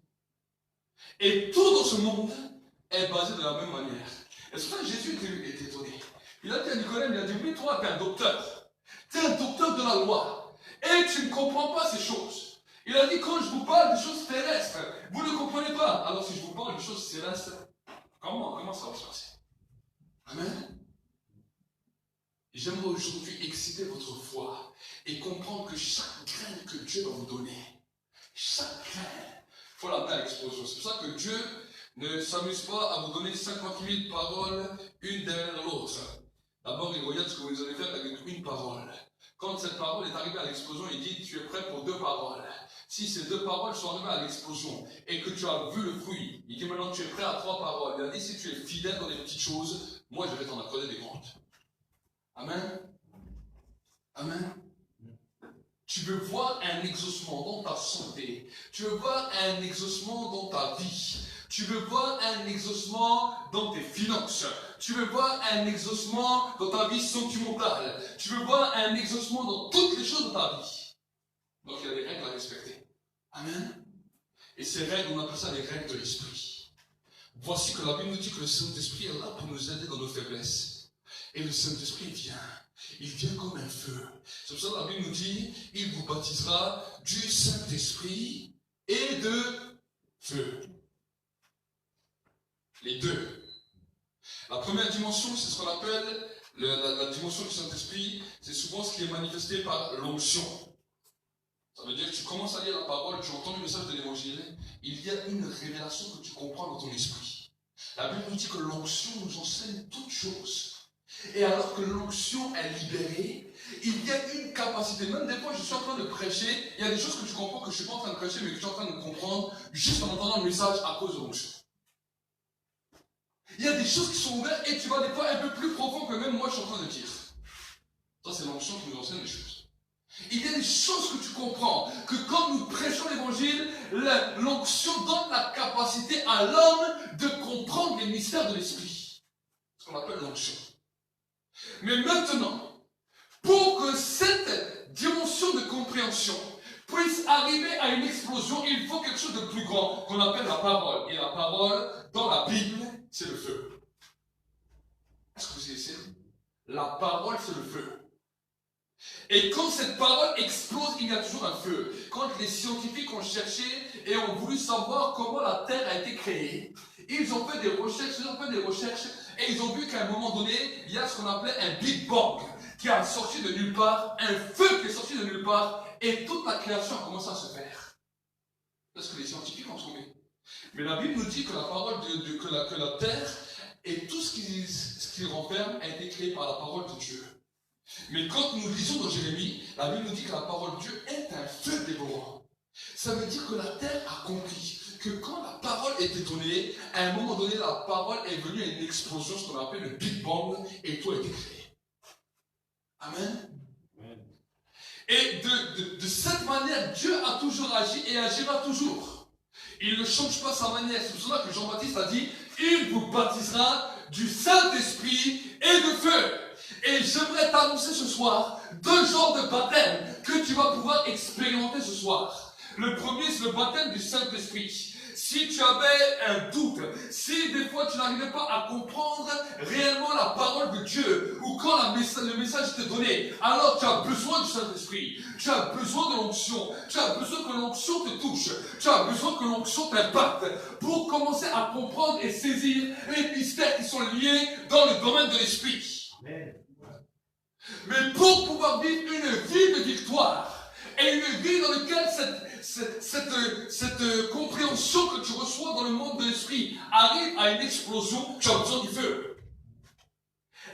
Et tout dans ce monde est basé de la même manière. Et c'est pour ça que Jésus était étonné. Il a dit à Nicodème, il a dit, oui, toi, tu es un docteur. Tu es un docteur de la loi. Et tu ne comprends pas ces choses. Il a dit, quand je vous parle de choses terrestres, vous ne comprenez pas. Alors si je vous parle de choses célestes, comment ça va se passer? Amen. J'aimerais aujourd'hui exciter votre foi et comprendre que chaque graine que Dieu va vous donner, chaque graine, il faut l'amener à l'explosion. C'est pour ça que Dieu ne s'amuse pas à vous donner 50 000 paroles, une derrière l'autre. D'abord, il regarde ce que vous allez faire avec une parole. Quand cette parole est arrivée à l'explosion, il dit, tu es prêt pour 2 paroles. Si ces 2 paroles sont arrivées à l'explosion et que tu as vu le fruit, il dit maintenant tu es prêt à 3 paroles. Il a dit, si tu es fidèle dans les petites choses, moi je vais t'en accorder des grandes. Amen. Amen. Tu veux voir un exaucement dans ta santé. Tu veux voir un exaucement dans ta vie. Tu veux voir un exaucement dans tes finances. Tu veux voir un exaucement dans ta vie sentimentale. Tu veux voir un exaucement dans toutes les choses de ta vie. Donc il y a des règles à respecter. Amen. Et ces règles, on appelle ça les règles de l'esprit. Voici que la Bible nous dit que le Saint-Esprit est là pour nous aider dans nos faiblesses. Et le Saint-Esprit vient. Il vient comme un feu. C'est pour ça que la Bible nous dit, il vous baptisera du Saint-Esprit et de feu. Les deux. La première dimension, c'est ce qu'on appelle la dimension du Saint-Esprit. C'est souvent ce qui est manifesté par l'onction. Ça veut dire que tu commences à lire la parole, tu entends le message de l'évangile, il y a une révélation que tu comprends dans ton esprit. La Bible nous dit que l'onction nous enseigne toutes choses. Et alors que l'onction est libérée, il y a une capacité. Même des fois, je suis en train de prêcher, il y a des choses que tu comprends que je ne suis pas en train de prêcher, mais que tu es en train de comprendre juste en entendant le message à cause de l'onction. Il y a des choses qui sont ouvertes et tu vas des fois un peu plus profond que même moi je suis en train de dire. Ça, c'est l'onction qui nous enseigne les choses. Il y a des choses que tu comprends, que quand nous prêchons l'évangile, l'onction donne la capacité à l'homme de comprendre les mystères de l'esprit. Ce qu'on appelle l'onction. Mais maintenant, pour que cette dimension de compréhension puisse arriver à une explosion, il faut quelque chose de plus grand qu'on appelle la parole. Et la parole, dans la Bible, c'est le feu. Est-ce que vous essayez? La parole, c'est le feu. Et quand cette parole explose, il y a toujours un feu. Quand les scientifiques ont cherché et ont voulu savoir comment la Terre a été créée, ils ont fait des recherches, et ils ont vu qu'à un moment donné, il y a ce qu'on appelait un Big Bang qui a sorti de nulle part, un feu qui est sorti de nulle part, et toute la création a commencé à se faire. C'est ce que les scientifiques ont trouvé. Mais la Bible nous dit que la parole que la Terre et tout ce qui renferme a été créé par la parole de Dieu. Mais quand nous lisons dans Jérémie, la Bible nous dit que la parole de Dieu est un feu dévorant. Ça veut dire que la terre a compris que quand la parole était donnée, à un moment donné, la parole est venue à une explosion, ce qu'on appelle le Big Bang, et tout a été créé. Amen. Et de cette manière, Dieu a toujours agi et agira toujours. Il ne change pas sa manière. C'est pour cela que Jean-Baptiste a dit, il vous baptisera du Saint-Esprit et de feu. Et j'aimerais t'annoncer ce soir 2 genres de baptême que tu vas pouvoir expérimenter ce soir. Le premier, c'est le baptême du Saint-Esprit. Si tu avais un doute, si des fois tu n'arrivais pas à comprendre réellement la parole de Dieu, ou quand le message t'est donné, alors tu as besoin du Saint-Esprit, tu as besoin de l'onction, tu as besoin que l'onction te touche, tu as besoin que l'onction t'impacte, pour commencer à comprendre et saisir les mystères qui sont liés dans le domaine de l'esprit. Mais pour pouvoir vivre une vie de victoire, et une vie dans laquelle cette compréhension que tu reçois dans le monde de l'esprit arrive à une explosion, tu as besoin du feu.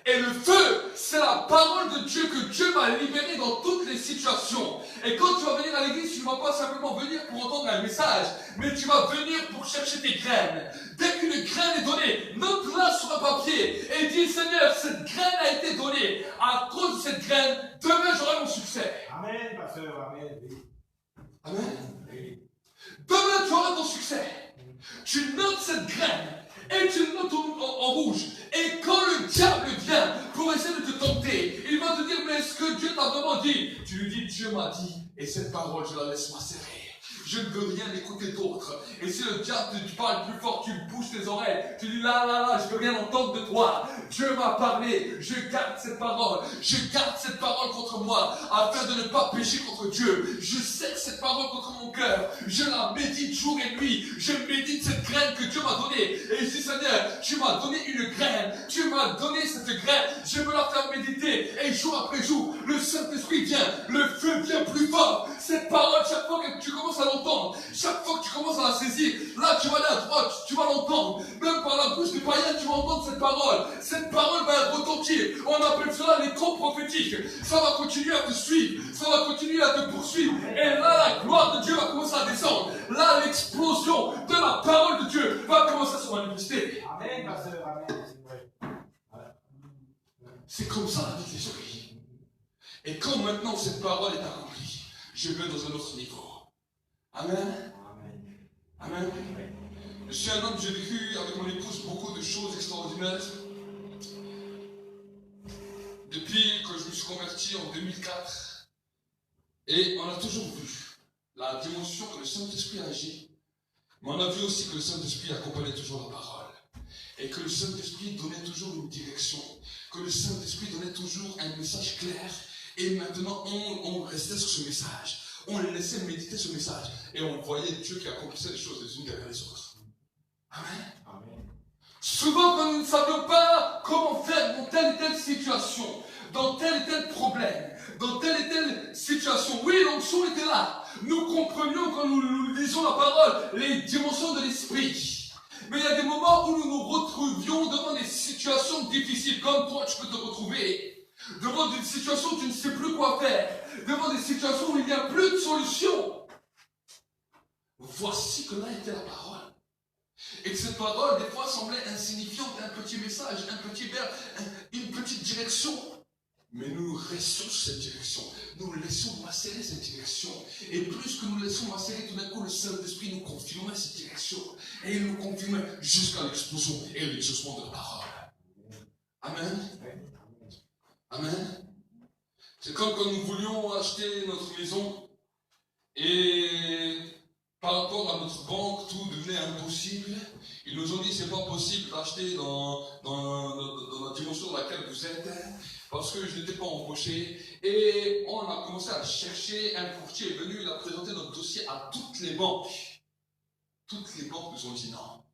Et le feu, c'est la parole de Dieu que Dieu va libérer dans toutes les situations. Et quand tu vas venir à l'église, tu ne vas pas simplement venir pour entendre un message, mais tu vas venir pour chercher tes graines. Dès qu'une graine est donnée, note-la sur un papier et dis, Seigneur, cette graine a été donnée. À cause de cette graine, demain j'aurai mon succès. Amen, pasteur, amen. Amen. Demain tu auras ton succès. Tu notes cette graine et tu le notes en rouge. Et quand le diable vient pour essayer de te tenter, il va te dire, mais est-ce que Dieu t'a vraiment dit? Tu lui dis, Dieu m'a dit, et cette parole, je la laisse macérer. Je ne veux rien écouter d'autre. Et si le diable te parle plus fort, tu bouges tes oreilles. Tu dis là, je veux rien entendre de toi. Dieu m'a parlé. Je garde cette parole. Je garde cette parole contre moi, afin de ne pas pécher contre Dieu. Je sais que cette parole contre mon cœur. Je la médite jour et nuit. Je médite cette graine que Dieu m'a donnée. Et je dis, Seigneur, tu m'as donné une graine. Tu m'as donné cette graine. Je veux la faire méditer. Et jour après jour, le Saint-Esprit vient. Le feu vient plus fort. Cette parole, chaque fois que tu commences à l'entendre, chaque fois que tu commences à la saisir, là tu vas aller à droite, tu vas l'entendre. Même par la bouche des païens, tu vas entendre cette parole. Cette parole va retentir. On appelle cela l'écho prophétique. Ça va continuer à te suivre. Ça va continuer à te poursuivre. Et là, la gloire de Dieu va commencer à descendre. Là, l'explosion de la parole de Dieu va commencer à se manifester. Amen, pasteur, amen. C'est comme ça la vie des esprits. Et quand maintenant cette parole est accomplie, je vais dans un autre niveau. Amen. Amen. Je suis un homme, j'ai vécu avec mon épouse beaucoup de choses extraordinaires. Depuis que je me suis converti en 2004. Et on a toujours vu la dimension que le Saint-Esprit agit. Mais on a vu aussi que le Saint-Esprit accompagnait toujours la parole. Et que le Saint-Esprit donnait toujours une direction. Que le Saint-Esprit donnait toujours un message clair. Et maintenant, on restait sur ce message. On laissait méditer ce message. Et on voyait Dieu qui accomplissait les choses les unes derrière les autres. Amen. Amen. Souvent, quand nous ne savions pas comment faire dans telle et telle situation, dans tel et tel problème, dans telle et telle situation, oui, l'onction était là. nous comprenions quand nous lisons la parole les dimensions de l'esprit. Mais il y a des moments où nous nous retrouvions devant des situations difficiles, comme toi tu peux te retrouver, devant des situations où tu ne sais plus quoi faire, devant des situations où il n'y a plus de solution. Voici que là était la parole. Et que cette parole, des fois, semblait insignifiante, un petit message, un petit verbe, une petite direction. Mais nous restions sur cette direction. Nous laissons macérer cette direction. Et plus que nous laissons macérer, tout d'un coup, le Saint-Esprit nous confirmait cette direction. Et il nous confirmait jusqu'à l'explosion et l'exaucement de la parole. Amen. Amen. C'est comme quand nous voulions acheter notre maison et par rapport à notre banque, tout devenait impossible. Ils nous ont dit c'est pas possible d'acheter dans la dimension dans laquelle vous êtes, parce que je n'étais pas embauché. Et on a commencé à chercher, un courtier est venu, il a présenté notre dossier à toutes les banques. Toutes les banques nous ont dit non.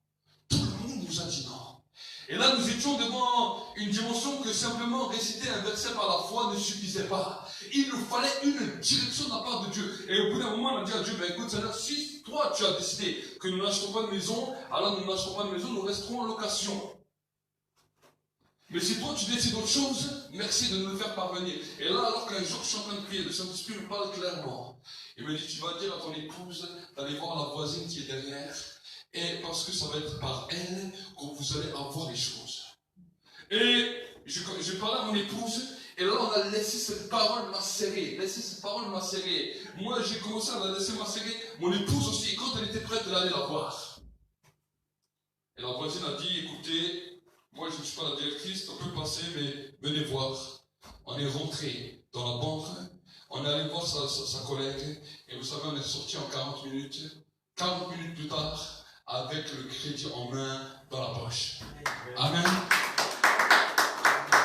Tout le monde nous a dit non. Et là, nous étions devant une dimension que simplement réciter un verset par la foi ne suffisait pas. Il nous fallait une direction de la part de Dieu. Et au bout d'un moment, on a dit à Dieu, ben écoute, Seigneur, si toi tu as décidé que nous n'achèterons pas de maison, alors nous n'achèterons pas de maison, nous resterons en location. Mais si toi tu décides autre chose, merci de nous le faire parvenir. Et là, alors qu'un jour je suis en train de prier, le Saint-Esprit me parle clairement. Il me dit, tu vas dire à ton épouse d'aller voir la voisine qui est derrière. Et parce que ça va être par elle que vous allez avoir les choses. Et je parlais à mon épouse, et là on a laissé cette parole macérer. Moi j'ai commencé à la laisser macérer, mon épouse aussi, et quand elle était prête, elle allait la voir. Et la voisine a dit, écoutez, moi je ne suis pas la directrice, on peut passer, mais venez voir. On est rentré dans la banque, on est allé voir sa collègue, et vous savez, on est sorti en 40 minutes. 40 minutes plus tard, avec le crédit en main dans la poche. Amen.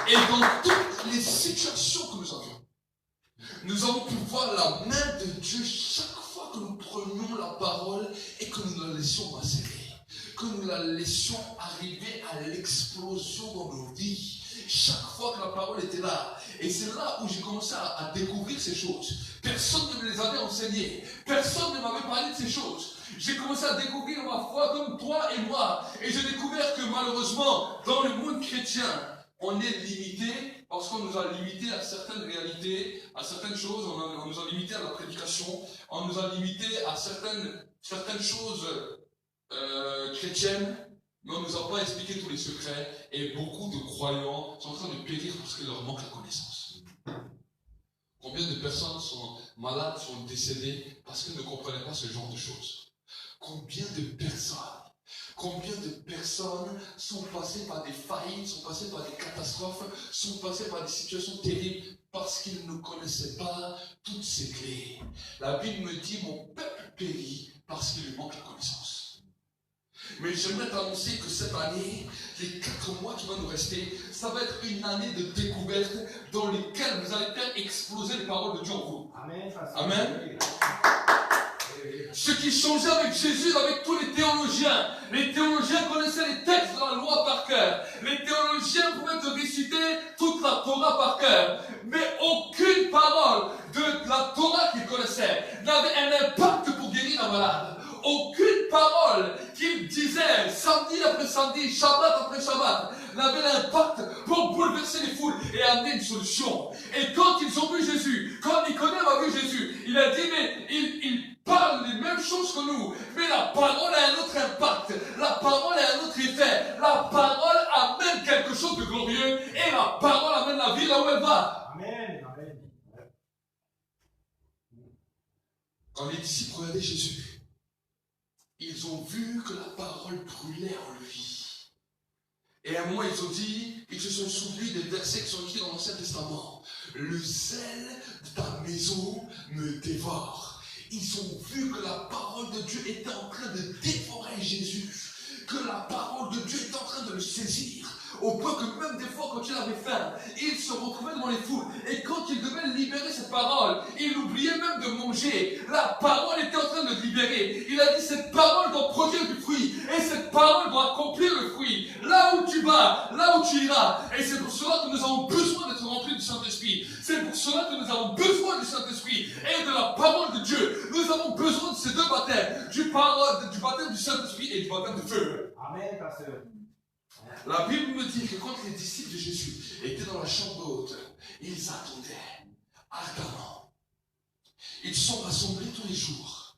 Et dans toutes les situations que nous avions, nous avons pu voir la main de Dieu chaque fois que nous prenions la parole et que nous la laissions macérer, que nous la laissions arriver à l'explosion dans nos vies. Chaque fois que la parole était là. Et c'est là où j'ai commencé à découvrir ces choses. Personne ne me les avait enseignées. Personne ne m'avait parlé de ces choses. J'ai commencé à découvrir ma foi comme toi et moi. Et j'ai découvert que malheureusement, dans le monde chrétien, on est limité parce qu'on nous a limité à certaines réalités, à certaines choses. On nous a limité à la prédication. On nous a limité à certaines choses chrétiennes. Mais on ne nous a pas expliqué tous les secrets. Et beaucoup de croyants sont en train de périr parce qu'il leur manque la connaissance. Combien de personnes sont malades, sont décédées parce qu'ils ne comprenaient pas ce genre de choses? Combien de personnes sont passées par des faillites, sont passées par des catastrophes, sont passées par des situations terribles parce qu'ils ne connaissaient pas toutes ces clés. La Bible me dit, mon peuple périt parce qu'il lui manque la connaissance. Mais j'aimerais t'annoncer que cette année, les 4 mois qui vont nous rester, ça va être une année de découverte dans laquelle vous allez faire exploser les paroles de Dieu en vous. Amen. Amen. Ce qui changeait avec Jésus, avec tous les théologiens connaissaient les textes de la loi par cœur. Les théologiens pouvaient te réciter toute la Torah par cœur. Mais aucune parole de la Torah qu'ils connaissaient n'avait un impact pour guérir un malade. Aucune parole qu'ils disaient samedi après samedi, Shabbat après Shabbat, n'avait l'impact pour bouleverser les foules et amener une solution. Et quand ils ont vu Jésus, quand Nicodème a vu Jésus, il a dit, mais il parle les mêmes choses que nous, mais la parole a un autre impact, la parole a un autre effet, la parole amène quelque chose de glorieux et la parole amène la vie là où elle va. Amen. Quand les disciples regardaient Jésus, ils ont vu que la parole brûlait en lui. Et à un moment, ils se sont souvenus des versets qui sont écrits dans l'Ancien Testament. Le zèle de ta maison me dévore. Ils ont vu que la parole de Dieu était en train de dévorer Jésus. Que la parole de Dieu était en train de le saisir. Au point que même des fois, quand il avait faim, il se retrouvait devant les foules. Et quand il devait libérer cette parole, il oubliait même de manger. La parole était en train de le libérer. Il a dit, cette parole doit produire du fruit. Et cette parole doit accomplir le fruit. Là où tu vas, là où tu iras. Et c'est pour cela que nous avons besoin d'être remplis du Saint-Esprit. C'est pour cela que nous avons besoin du Saint-Esprit et de la parole de Dieu. Nous avons besoin de ces deux baptêmes, du baptême du Saint-Esprit et du baptême de feu. Amen, pasteur. La Bible me dit que quand les disciples de Jésus étaient dans la chambre haute, ils attendaient ardemment. Ils sont rassemblés tous les jours.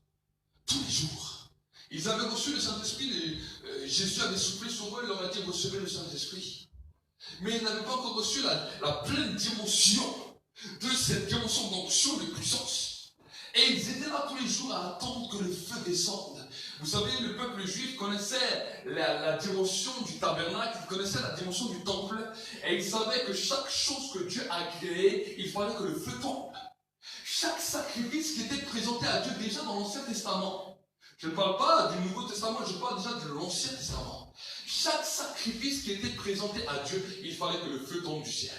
Tous les jours. Ils avaient reçu le Saint-Esprit, Jésus avait soufflé sur eux, il leur a dit recevez le Saint-Esprit. Mais ils n'avaient pas encore reçu la pleine dimension de cette dimension d'onction, de puissance. Et ils étaient là tous les jours à attendre que le feu descende. Vous savez, le peuple juif connaissait la dimension du tabernacle, il connaissait la dimension du temple, et il savait que chaque chose que Dieu a créée, il fallait que le feu tombe. Chaque sacrifice qui était présenté à Dieu déjà dans l'Ancien Testament. Je ne parle pas du Nouveau Testament, je parle déjà de l'Ancien Testament. Chaque sacrifice qui était présenté à Dieu, il fallait que le feu tombe du ciel.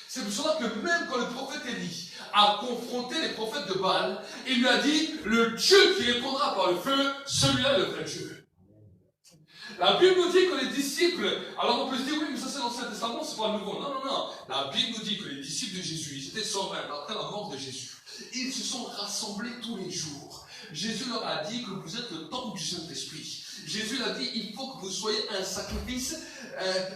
C'est pour cela que même quand le prophète Élie a confronté les prophètes de Baal, il lui a dit, le Dieu qui répondra par le feu, celui-là est le vrai Dieu. La Bible nous dit que les disciples, alors on peut se dire, oui, mais ça c'est l'Ancien Testament, c'est pas le Nouveau. Non, non, non. La Bible nous dit que les disciples de Jésus, ils étaient 120 après la mort de Jésus. Ils se sont rassemblés tous les jours. Jésus leur a dit que vous êtes le temple du Saint-Esprit. Jésus a dit, il faut que vous soyez un sacrifice,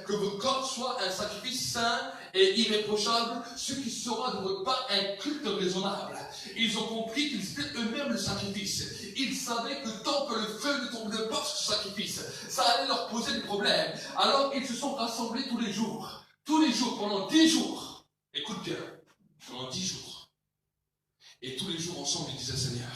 que votre corps soit un sacrifice saint et irréprochable, ce qui sera de votre part un culte raisonnable. Ils ont compris qu'ils étaient eux-mêmes le sacrifice. Ils savaient que tant que le feu ne tombait pas sur ce sacrifice, ça allait leur poser des problèmes. Alors ils se sont rassemblés tous les jours, pendant 10 jours. Écoute bien, pendant 10 jours. Et tous les jours ensemble, ils disaient, Seigneur,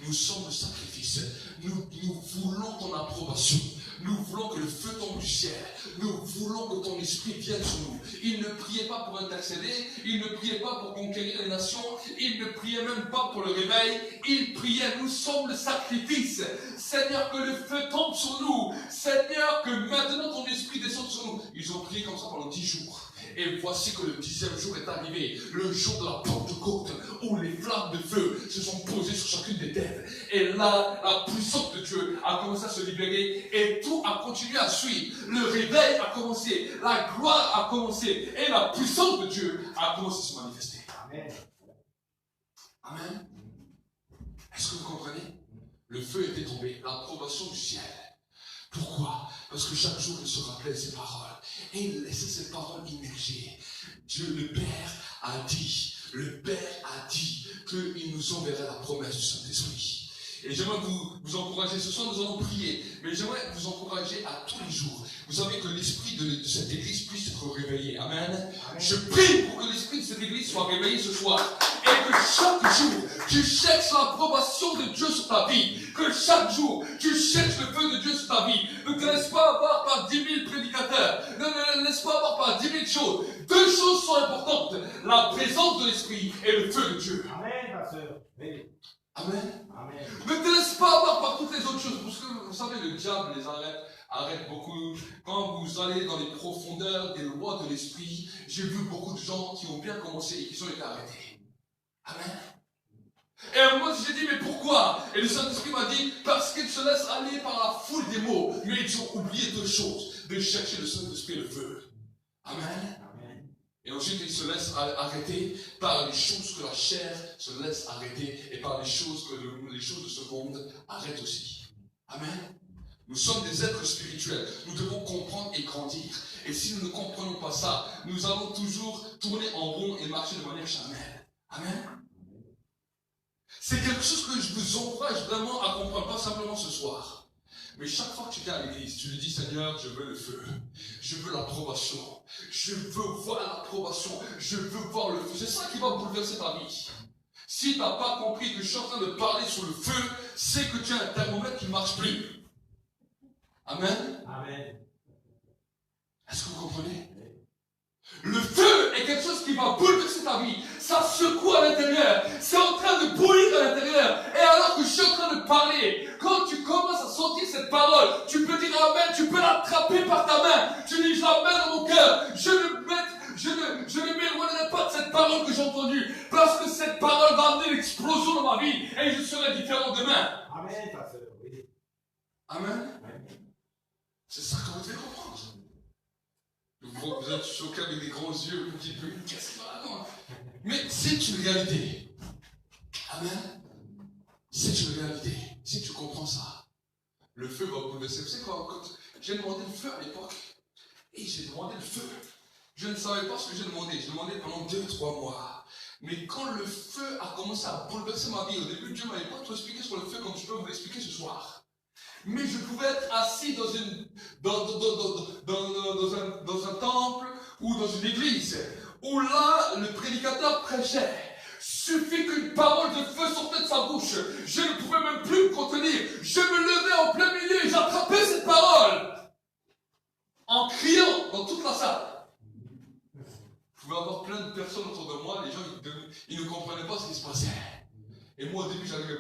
nous sommes le sacrifice. Nous voulons ton approbation. Nous voulons que le feu tombe du ciel. Nous voulons que ton esprit vienne sur nous. Ils ne priaient pas pour intercéder. Ils ne priaient pas pour conquérir les nations. Ils ne priaient même pas pour le réveil. Ils priaient, nous sommes le sacrifice. Seigneur, que le feu tombe sur nous. Seigneur, que maintenant ton esprit descende sur nous. Ils ont prié comme ça pendant 10 jours. Et voici que le 10e jour est arrivé, le jour de la Pentecôte, où les flammes de feu se sont posées sur chacune des têtes. Et là, la puissance de Dieu a commencé à se libérer, et tout a continué à suivre. Le réveil a commencé, la gloire a commencé, et la puissance de Dieu a commencé à se manifester. Amen. Amen. Est-ce que vous comprenez? Le feu était tombé, l'approbation du ciel. Pourquoi? Parce que chaque jour, il se rappelait ses paroles. Et il laissait ses paroles immerger. Dieu, le Père a dit qu'il nous enverrait la promesse du Saint-Esprit. Et j'aimerais vous encourager, ce soir nous allons prier, mais j'aimerais vous encourager à tous les jours. Vous savez que l'esprit de cette église puisse être réveillé. Amen. Amen. Je prie pour que l'esprit de cette église soit réveillé ce soir. Et que chaque jour, tu cherches l'approbation de Dieu sur ta vie. Que chaque jour, tu cherches le feu de Dieu sur ta vie. Ne te laisse pas avoir par 10 000 prédicateurs. Ne te laisse pas avoir par 10 000 choses. 2 choses sont importantes. La présence de l'esprit et le feu de Dieu. Amen, pasteur. Oui. Amen. Amen. Ne te laisse pas avoir par toutes les autres choses. Parce que vous savez, le diable les arrête beaucoup. Quand vous allez dans les profondeurs des lois de l'esprit, j'ai vu beaucoup de gens qui ont bien commencé et qui ont été arrêtés. Amen. Et à un moment, j'ai dit, mais pourquoi? Et le Saint-Esprit m'a dit, parce qu'ils se laissent aller par la foule des mots. Mais ils ont oublié 2 choses. De chercher le Saint-Esprit et le feu. Amen. Et ensuite, ils se laissent arrêter par les choses que la chair se laisse arrêter et par les choses que les choses de ce monde arrêtent aussi. Amen. Nous sommes des êtres spirituels. Nous devons comprendre et grandir. Et si nous ne comprenons pas ça, nous allons toujours tourner en rond et marcher de manière charnelle. Amen. C'est quelque chose que je vous encourage vraiment à comprendre, pas simplement ce soir. Mais chaque fois que tu viens à l'église, tu lui dis, Seigneur, je veux le feu. Je veux l'approbation. Je veux voir l'approbation. Je veux voir le feu. C'est ça qui va bouleverser ta vie. Si tu n'as pas compris que je suis en train de parler sur le feu, c'est que tu as un thermomètre qui ne marche plus. Amen. Amen. Est-ce que vous comprenez? Le feu est quelque chose qui va bouleverser ta vie. Ça secoue à l'intérieur. C'est en train de bouillir à l'intérieur. Et alors que je suis en train de parler, quand tu commences à sentir cette parole, tu peux dire Amen, tu peux l'attraper par ta main. Tu dis, je la mets dans mon cœur. Je ne m'éloignerai pas de cette parole que j'ai entendue. Parce que cette parole va amener l'explosion dans ma vie. Et je serai différent demain. Amen, pasteur. Oui. Amen. C'est ça que vous devez comprendre. Vous Vous êtes choqués avec des grands yeux, vous dites, qu'est-ce qu'il raconte? Mais c'est une réalité. Amen. C'est une réalité. Si tu comprends ça, le feu va bouleverser. Vous savez quoi, quand j'ai demandé le feu à l'époque, et j'ai demandé le feu, je ne savais pas ce que j'ai demandé. J'ai demandé pendant 2-3 mois. Mais quand le feu a commencé à bouleverser ma vie, au début, Dieu ne m'avait pas tout expliqué sur le feu comme je peux vous l'expliquer ce soir. Mais je pouvais être assis dans un temple ou dans une église, où là, le prédicateur prêchait. Suffit qu'une parole de feu sortait de sa bouche. Je ne pouvais même plus me contenir. Je me levais en plein milieu et j'attrapais cette parole. En criant dans toute la salle. Je pouvais avoir plein de personnes autour de moi, les gens ils ne comprenaient pas ce qui se passait. Et moi au début j'arrivais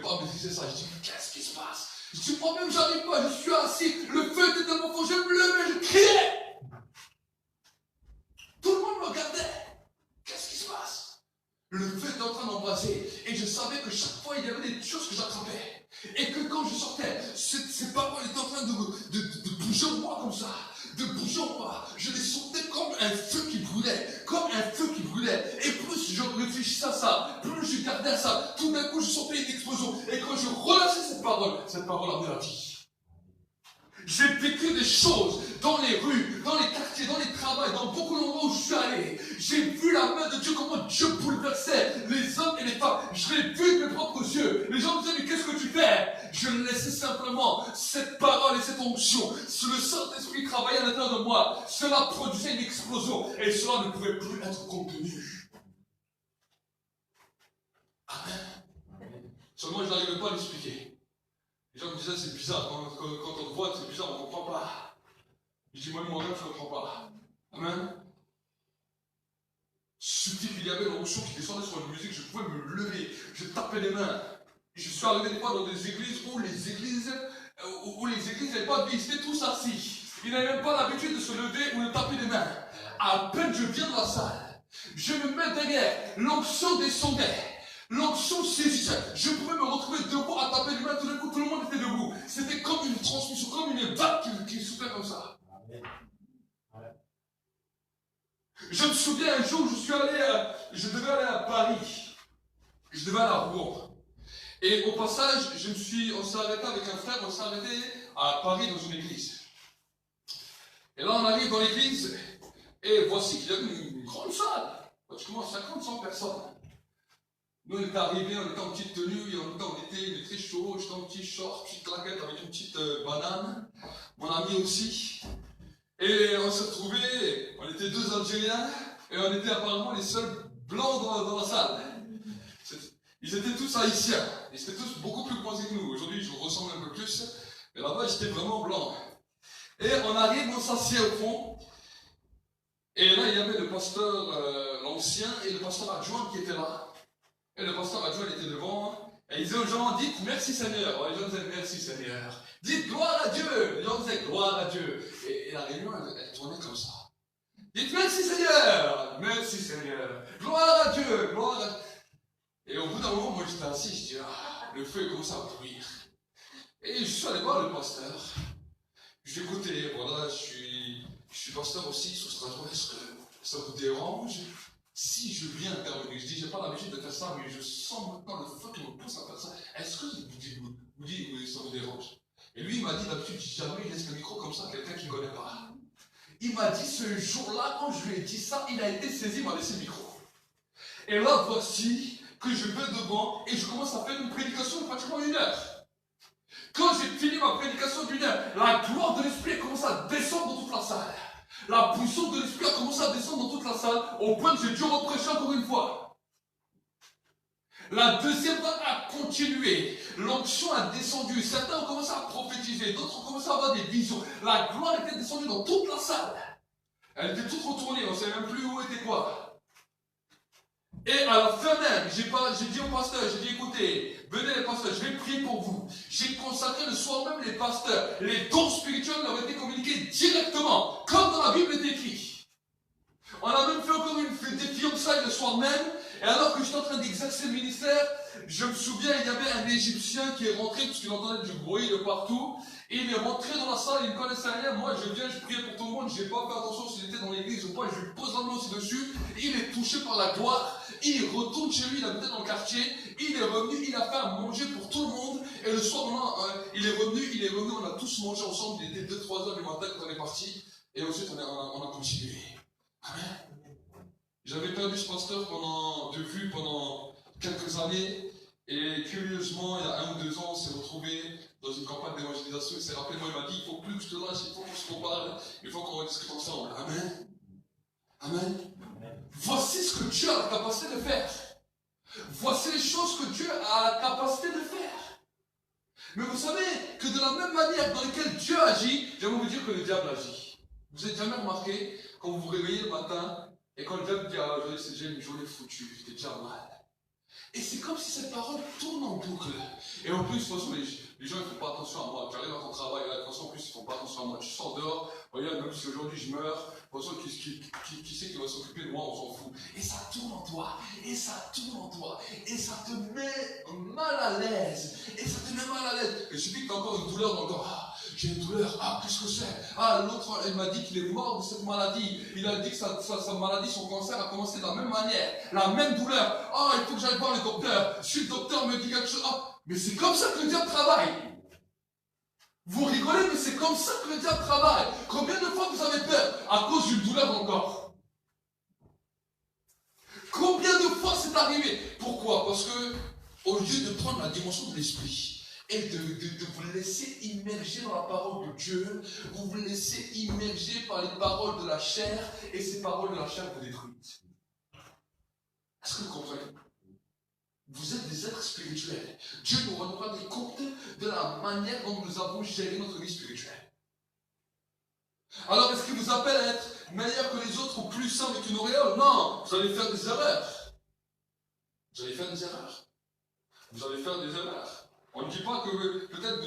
pas à maîtriser ça. Je dis mais qu'est-ce qui se passe? Je dis moi-même j'arrive pas, je suis assis, le feu était tellement fort, je me levais, je criais. Tout le monde me regardait. Qu'est-ce qui se passe? Le feu était en train d'embraser et je savais que chaque fois il y avait des choses que j'attrapais. Et que quand je sortais, ces paroles étaient en train de bouger en moi comme ça. De bouger en moi. Je les sentais comme un feu qui brûlait. Comme un feu qui brûlait. Et plus je réfléchissais à ça, plus je gardais à ça. Tout d'un coup, je sentais une explosion. Et quand je relâchais cette parole amenait la vie. J'ai vécu des choses dans les rues, dans les quartiers, dans les travails, dans beaucoup d'endroits où je suis allé. J'ai vu la main de Dieu, comment Dieu bouleversait les hommes et les femmes. Je l'ai vu de mes propres yeux. Les gens me disaient, mais qu'est-ce que tu fais? Je laissais simplement cette parole et cette onction. Le Saint-Esprit travaillait à l'intérieur de moi. Cela produisait une explosion et cela ne pouvait plus être contenu. Amen. Seulement, je n'arrivais pas à l'expliquer. Les gens me disaient, c'est bizarre, quand on te voit, c'est bizarre, on ne comprend pas. Je dis, moi-même, je ne comprends pas. Amen. Suffit qu'il y avait une onction qui descendait sur une musique, je pouvais me lever, je tapais les mains. Je suis arrivé des fois dans des églises où les églises n'avaient pas de vie, ils étaient tous assis. Ils n'avaient même pas l'habitude de se lever ou de taper les mains. À peine je viens de la salle, je me mets derrière, l'onction descendait. L'onction saisissait. Je pouvais me retrouver debout à taper les mains, tout d'un coup tout le monde était debout. C'était comme une transmission, comme une vague qui soufflait comme ça. Je me souviens un jour, je devais aller à Paris. Je devais aller à Rouen. Et au passage, on s'est arrêté avec un frère, on s'est arrêté à Paris dans une église. Et là on arrive dans l'église, et voici qu'il y a une grande salle. Pratiquement 50-100 personnes. Nous, on était arrivés, on était en petite tenue, il était très chaud, j'étais en petit short, petite claquette avec une petite banane. Mon ami aussi. Et on s'est retrouvés, on était 2 Algériens, et on était apparemment les seuls blancs dans la salle. Ils étaient tous haïtiens, ils étaient tous beaucoup plus bronzés que nous. Aujourd'hui, je vous ressemble un peu plus, mais là-bas, j'étais vraiment blanc. Et on arrive, on s'assied au fond, et là, il y avait le pasteur, l'ancien, et le pasteur adjoint qui était là. Et le pasteur adjoint était devant, et il disait aux gens, dites merci Seigneur. Les gens disaient merci Seigneur. Dites gloire à Dieu. Les gens disaient gloire à Dieu. Et la réunion, elle tournait comme ça. Dites merci Seigneur. Merci Seigneur. Gloire à Dieu. Gloire à... Et au bout d'un moment, moi j'étais assis, je dis, le feu commence à brûler. Et je suis allé voir le pasteur. Je lui ai écouté, voilà, je suis pasteur aussi sur Strasbourg. Est-ce que ça vous dérange si je viens intervenir? Je dis, j'ai pas l'habitude de faire ça, mais je sens maintenant le feu qui me pousse à faire ça. Est-ce que ça vous dérange? Et lui, il m'a dit, d'habitude, jamais il laisse le micro comme ça à quelqu'un qui ne connaît pas. Il m'a dit, ce jour-là, quand je lui ai dit ça, il a été saisi, il m'a laissé le micro. Et là, voici que je vais devant et je commence à faire une prédication de pratiquement 1 heure. Quand j'ai fini ma prédication d'1 heure, la gloire de l'Esprit a commencé à descendre dans toute la salle. La puissance de l'Esprit a commencé à descendre dans toute la salle, au point que j'ai dû reprêcher encore une fois. La deuxième vague a continué. L'onction a descendu. Certains ont commencé à prophétiser, d'autres ont commencé à avoir des visions. La gloire était descendue dans toute la salle. Elle était toute retournée, on ne savait même plus où était quoi. Et à la fin même, j'ai dit au pasteur, j'ai dit écoutez, venez les pasteurs, je vais prier pour vous. J'ai consacré le soir même les pasteurs. Les dons spirituels leur ont été communiqués directement, comme dans la Bible est écrit. On a même fait encore des fiançailles le soir même. Et alors que j'étais en train d'exercer le ministère, je me souviens, il y avait un Égyptien qui est rentré, parce qu'il entendait du bruit de partout. Il est rentré dans la salle, il ne connaissait rien. Moi, je viens, je priais pour tout le monde. Je n'ai pas fait attention s'il était dans l'église ou pas. Je lui pose la main aussi dessus. Il est touché par la gloire. Il retourne chez lui, il habitait dans le quartier. Il est revenu, il a fait à manger pour tout le monde. Et le soir, il est revenu, on a tous mangé ensemble. Il était 2-3 heures du matin quand on est parti. Et ensuite, on a continué. Amen. J'avais perdu ce pasteur de vue pendant quelques années. Et curieusement, il y a 1 ou 2 ans, on s'est retrouvé dans une campagne d'évangélisation. Il s'est rappelé, moi, il m'a dit, il ne faut plus que je te lâche, il faut qu'on se parle, il faut qu'on discute ensemble. Amen. Amen. Voici ce que Dieu a la capacité de faire. Voici les choses que Dieu a la capacité de faire. Mais vous savez que de la même manière dans laquelle Dieu agit, j'aimerais vous dire que le diable agit. Vous avez jamais remarqué, quand vous vous réveillez le matin, et quand le diable dit, ah, aujourd'hui c'est déjà une journée foutue, j'étais déjà mal. Et c'est comme si cette parole tourne en boucle. Et en plus, de toute façon, les gens ne font pas attention à moi. Tu arrives à ton travail, là, de toute façon, en plus, ils ne font pas attention à moi. Tu sors dehors, regarde, même si aujourd'hui je meurs, de toute façon, qui c'est qui va s'occuper de moi, on s'en fout. Et ça tourne en toi, et ça tourne en toi, et ça te met mal à l'aise. Et ça te met mal à l'aise. Et il suffit que tu as encore une douleur dans le corps. Ah, j'ai une douleur, ah, qu'est-ce que c'est? Ah, l'autre, elle m'a dit qu'il est mort de cette maladie. Il a dit que sa maladie, son cancer a commencé de la même manière. La même douleur. Ah, il faut que j'aille voir le docteur. Si le docteur me dit quelque chose, ah, mais c'est comme ça que le diable travaille. Vous rigolez, mais c'est comme ça que le diable travaille. Combien de fois vous avez peur à cause d'une douleur dans le corps? Combien de fois c'est arrivé? Pourquoi? Parce que, au lieu de prendre la dimension de l'esprit, et de vous laisser immerger dans la parole de Dieu, vous vous laissez immerger par les paroles de la chair, et ces paroles de la chair vous détruisent. Est-ce que vous comprenez? Vous êtes des êtres spirituels. Dieu nous rendra des comptes de la manière dont nous avons géré notre vie spirituelle. Alors, est-ce qu'il vous appelle à être meilleur que les autres ou plus saint avec une auréole? Non, vous allez faire des erreurs. Vous allez faire des erreurs. Vous allez faire des erreurs. On ne dit pas que peut-être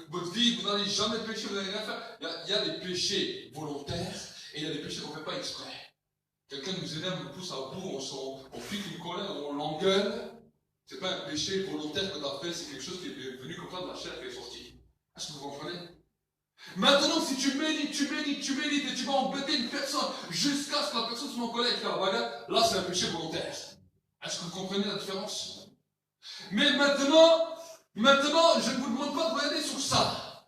votre vie, vous n'allez jamais pécher, vous n'allez rien faire. Il y a des péchés volontaires et il y a des péchés qu'on ne fait pas exprès. Quelqu'un nous énerve, nous pousse à bout, on pique une colère, on l'engueule. Ce n'est pas un péché volontaire que tu as fait, c'est quelque chose qui est venu comme ça de la chair qui est sortie. Est-ce que vous comprenez? Maintenant, si tu médites et tu vas embêter une personne jusqu'à ce que la personne soit en colère et faire la bagarre, là c'est un péché volontaire. Est-ce que vous comprenez la différence? Mais maintenant, je ne vous demande pas de regarder sur ça.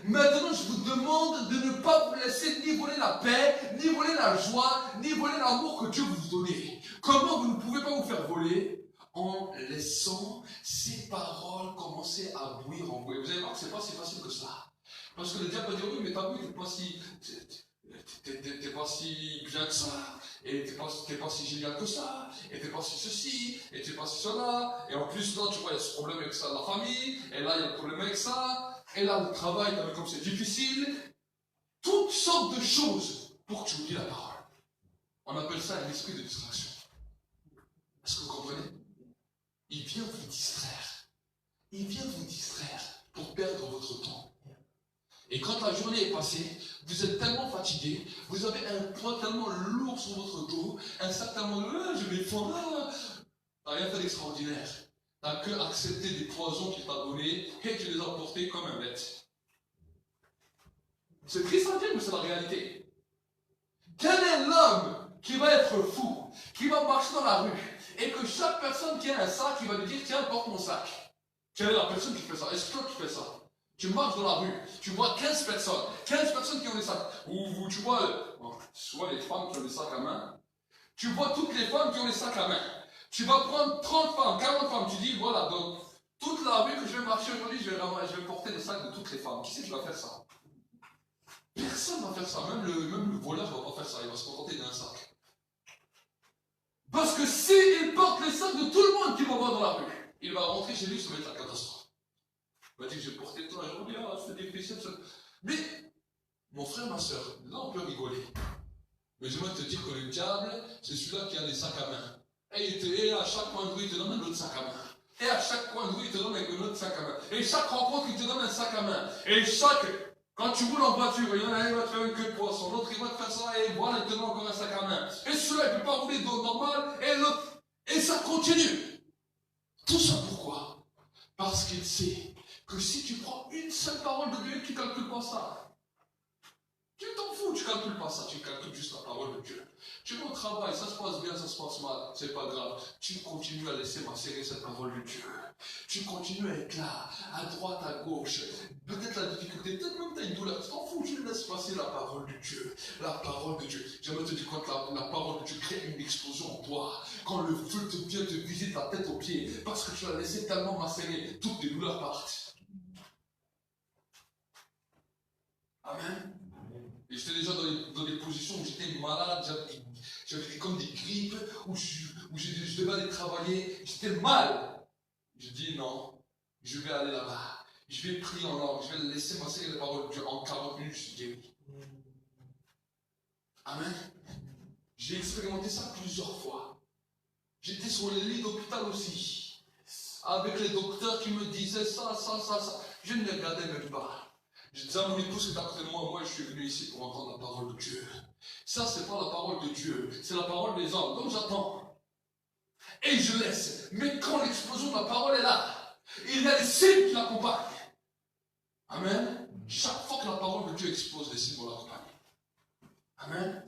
Maintenant, je vous demande de ne pas vous laisser ni voler la paix, ni voler la joie, ni voler l'amour que Dieu vous donne. Comment vous ne pouvez pas vous faire voler? En laissant ces paroles commencer à bouillir en vous. Et vous allez voir que ce n'est pas si facile que ça. Parce que le diable va dire, oui, mais t'as vu, t'es pas si bien que ça, et t'es pas si génial que ça, et t'es pas si ceci, et t'es pas si cela, et en plus là tu vois il y a ce problème avec ça de la famille, et là il y a le problème avec ça, et là le travail t'as vu comme c'est difficile, toutes sortes de choses pour que tu oublies la parole. On appelle ça un esprit de distraction. Est-ce que vous comprenez? Il vient vous distraire. Il vient vous distraire pour perdre votre temps. Et quand la journée est passée, vous êtes tellement fatigué, vous avez un poids tellement lourd sur votre dos, un sac tellement je vais fondre, t'as rien fait d'extraordinaire. T'as que accepté des poisons qu'il t'a donnés et tu les as portés comme un bête. C'est triste à dire, mais c'est la réalité. Quel est l'homme qui va être fou, qui va marcher dans la rue, et que chaque personne qui a un sac, il va lui dire, tiens, porte mon sac. Quelle est la personne qui fait ça? Est-ce que toi tu fais ça? Tu marches dans la rue, tu vois 15 personnes qui ont des sacs. Ou tu vois, soit les femmes qui ont des sacs à main. Tu vois toutes les femmes qui ont des sacs à main. Tu vas prendre 30 femmes, 40 femmes, tu dis, voilà, donc, toute la rue que je vais marcher aujourd'hui, je vais porter des sacs de toutes les femmes. Qui c'est qui va faire ça? Personne ne va faire ça. Même le voleur ne va pas faire ça. Il va se contenter d'un sac. Parce que s'il porte les sacs de tout le monde qu'il va voir dans la rue, il va rentrer chez lui, ça va être la catastrophe. Il va dire, j'ai porté toi aujourd'hui, c'est difficile. Mais, mon frère, ma soeur, là on peut rigoler. Mais j'aimerais te dire que le diable, c'est celui-là qui a des sacs à main. Et à chaque coin de rue, il te donne un autre sac à main. Et à chaque coin de rue, il te donne un autre sac à main. Et chaque rencontre, il te donne un sac à main. Et quand tu roules en voiture, il y en a un qui va te faire une queue de poisson, l'autre il va te faire ça, et voilà, il te donne encore un sac à main. Et celui-là, il ne peut pas rouler dans le normal, et l'autre, et ça continue. Tout ça pourquoi? Parce qu'il sait que si tu prends une seule parole de Dieu, tu ne calcules pas ça. Tu t'en fous, tu ne calcules pas ça, tu calcules juste la parole de Dieu. Tu vas au travail, ça se passe bien, ça se passe mal, c'est pas grave. Tu continues à laisser macérer cette parole de Dieu. Tu continues à être là, à droite, à gauche. Peut-être la difficulté, peut-être même tu as une douleur, tu t'en fous, tu laisses passer la parole de Dieu. La parole de Dieu. J'aimerais te dire quand la parole de Dieu crée une explosion en toi. Quand le feu de Dieu te visite la tête aux pieds, parce que tu l'as laissé tellement macérer, toutes tes douleurs partent. Amen. Et j'étais déjà dans des positions où j'étais malade, j'avais comme des grippes, où je devais aller travailler, j'étais mal. Je dis non, je vais aller là-bas, je vais prier en langue, je vais laisser passer les paroles de Dieu. En 40 minutes, je suis guéri. Amen. J'ai expérimenté ça plusieurs fois. J'étais sur les lits d'hôpital aussi, avec les docteurs qui me disaient ça. Je ne les regardais même pas. Je disais à mon épouse qui est à côté de moi, je suis venu ici pour entendre la parole de Dieu. Ça, c'est pas la parole de Dieu, c'est la parole des hommes. Donc j'attends. Et je laisse. Mais quand l'explosion de la parole est là, il y a des signes qui l'accompagnent. Amen. Chaque fois que la parole de Dieu explose, les signes vont l'accompagner. Amen.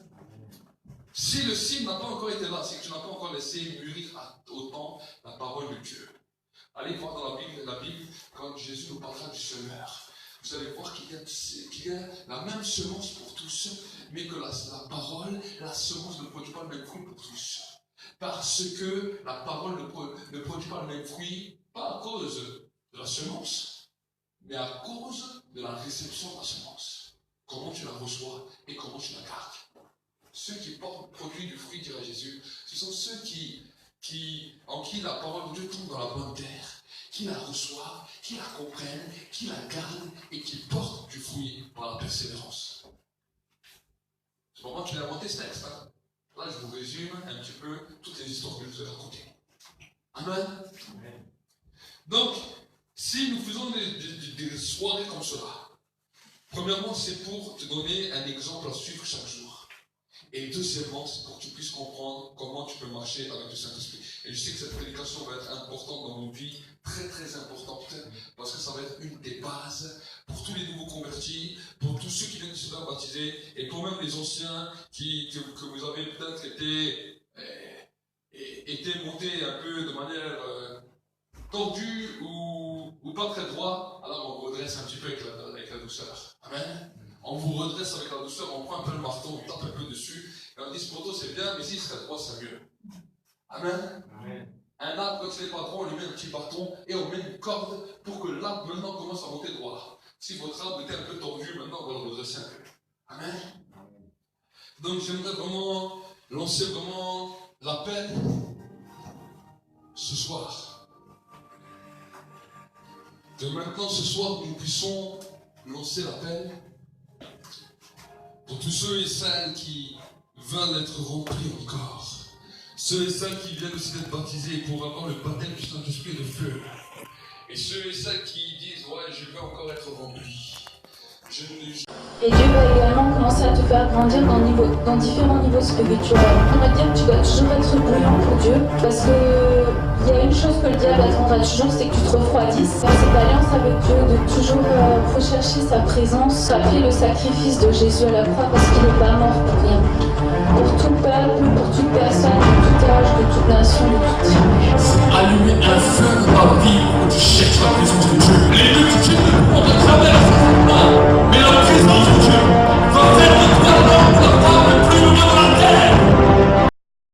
Si le signe n'a pas encore été là, c'est que tu n'as pas encore laissé mûrir autant la parole de Dieu. Allez voir dans la Bible, quand Jésus nous parlera du semeur. Vous allez voir qu'il y a la même semence pour tous, mais que la parole, la semence ne produit pas le même fruit pour tous. Parce que la parole ne produit pas le même fruit, pas à cause de la semence, mais à cause de la réception de la semence. Comment tu la reçois et comment tu la gardes. Ceux qui produisent du fruit, dirait Jésus, ce sont ceux en qui la parole de Dieu tombe dans la bonne terre, qui la reçoivent, qui la comprennent, qui la gardent et qui portent du fruit par la persévérance. C'est pour moi que je l'ai inventé ce texte. Là, je vous résume un petit peu toutes les histoires que je vous ai racontées. Amen. Donc, si nous faisons des soirées comme cela, premièrement, c'est pour te donner un exemple à suivre chaque jour. Et deuxièmement, c'est pour que tu puisses comprendre comment tu peux marcher avec le Saint-Esprit. Et je sais que cette prédication va être importante dans nos vies, très très importante, parce que ça va être une des bases pour tous les nouveaux convertis, pour tous ceux qui viennent de se faire baptiser, et pour même les anciens que vous avez peut-être été montés un peu de manière tordue ou pas très droit. Alors on redresse un petit peu avec la douceur. Amen. On vous redresse avec la douceur, on prend un peu le marteau, on tape un peu dessus, et on dit ce poteau c'est bien, mais s'il serait droit, c'est mieux. Amen. Amen. Un arbre, quand il n'est pas droit, on lui met un petit bâton et on met une corde pour que l'arbre maintenant commence à monter droit. Si votre arbre était un peu tordu, maintenant on va le redresser un peu. Amen. Donc j'aimerais vraiment lancer l'appel ce soir. Que maintenant ce soir nous puissions lancer l'appel pour tous ceux et celles qui veulent être remplis encore. Ceux et celles qui viennent aussi d'être baptisés pour avoir le baptême du Saint-Esprit de feu. Et ceux et celles qui disent, ouais, je veux encore être rempli. Et Dieu va également commencer à te faire grandir dans différents niveaux spirituels. On va dire que tu dois toujours être bouillant pour Dieu, parce que il y a une chose que le diable attendra toujours, c'est que tu te refroidisses. Dans cette alliance avec Dieu, de toujours rechercher sa présence, après le sacrifice de Jésus à la croix, parce qu'il n'est pas mort pour rien.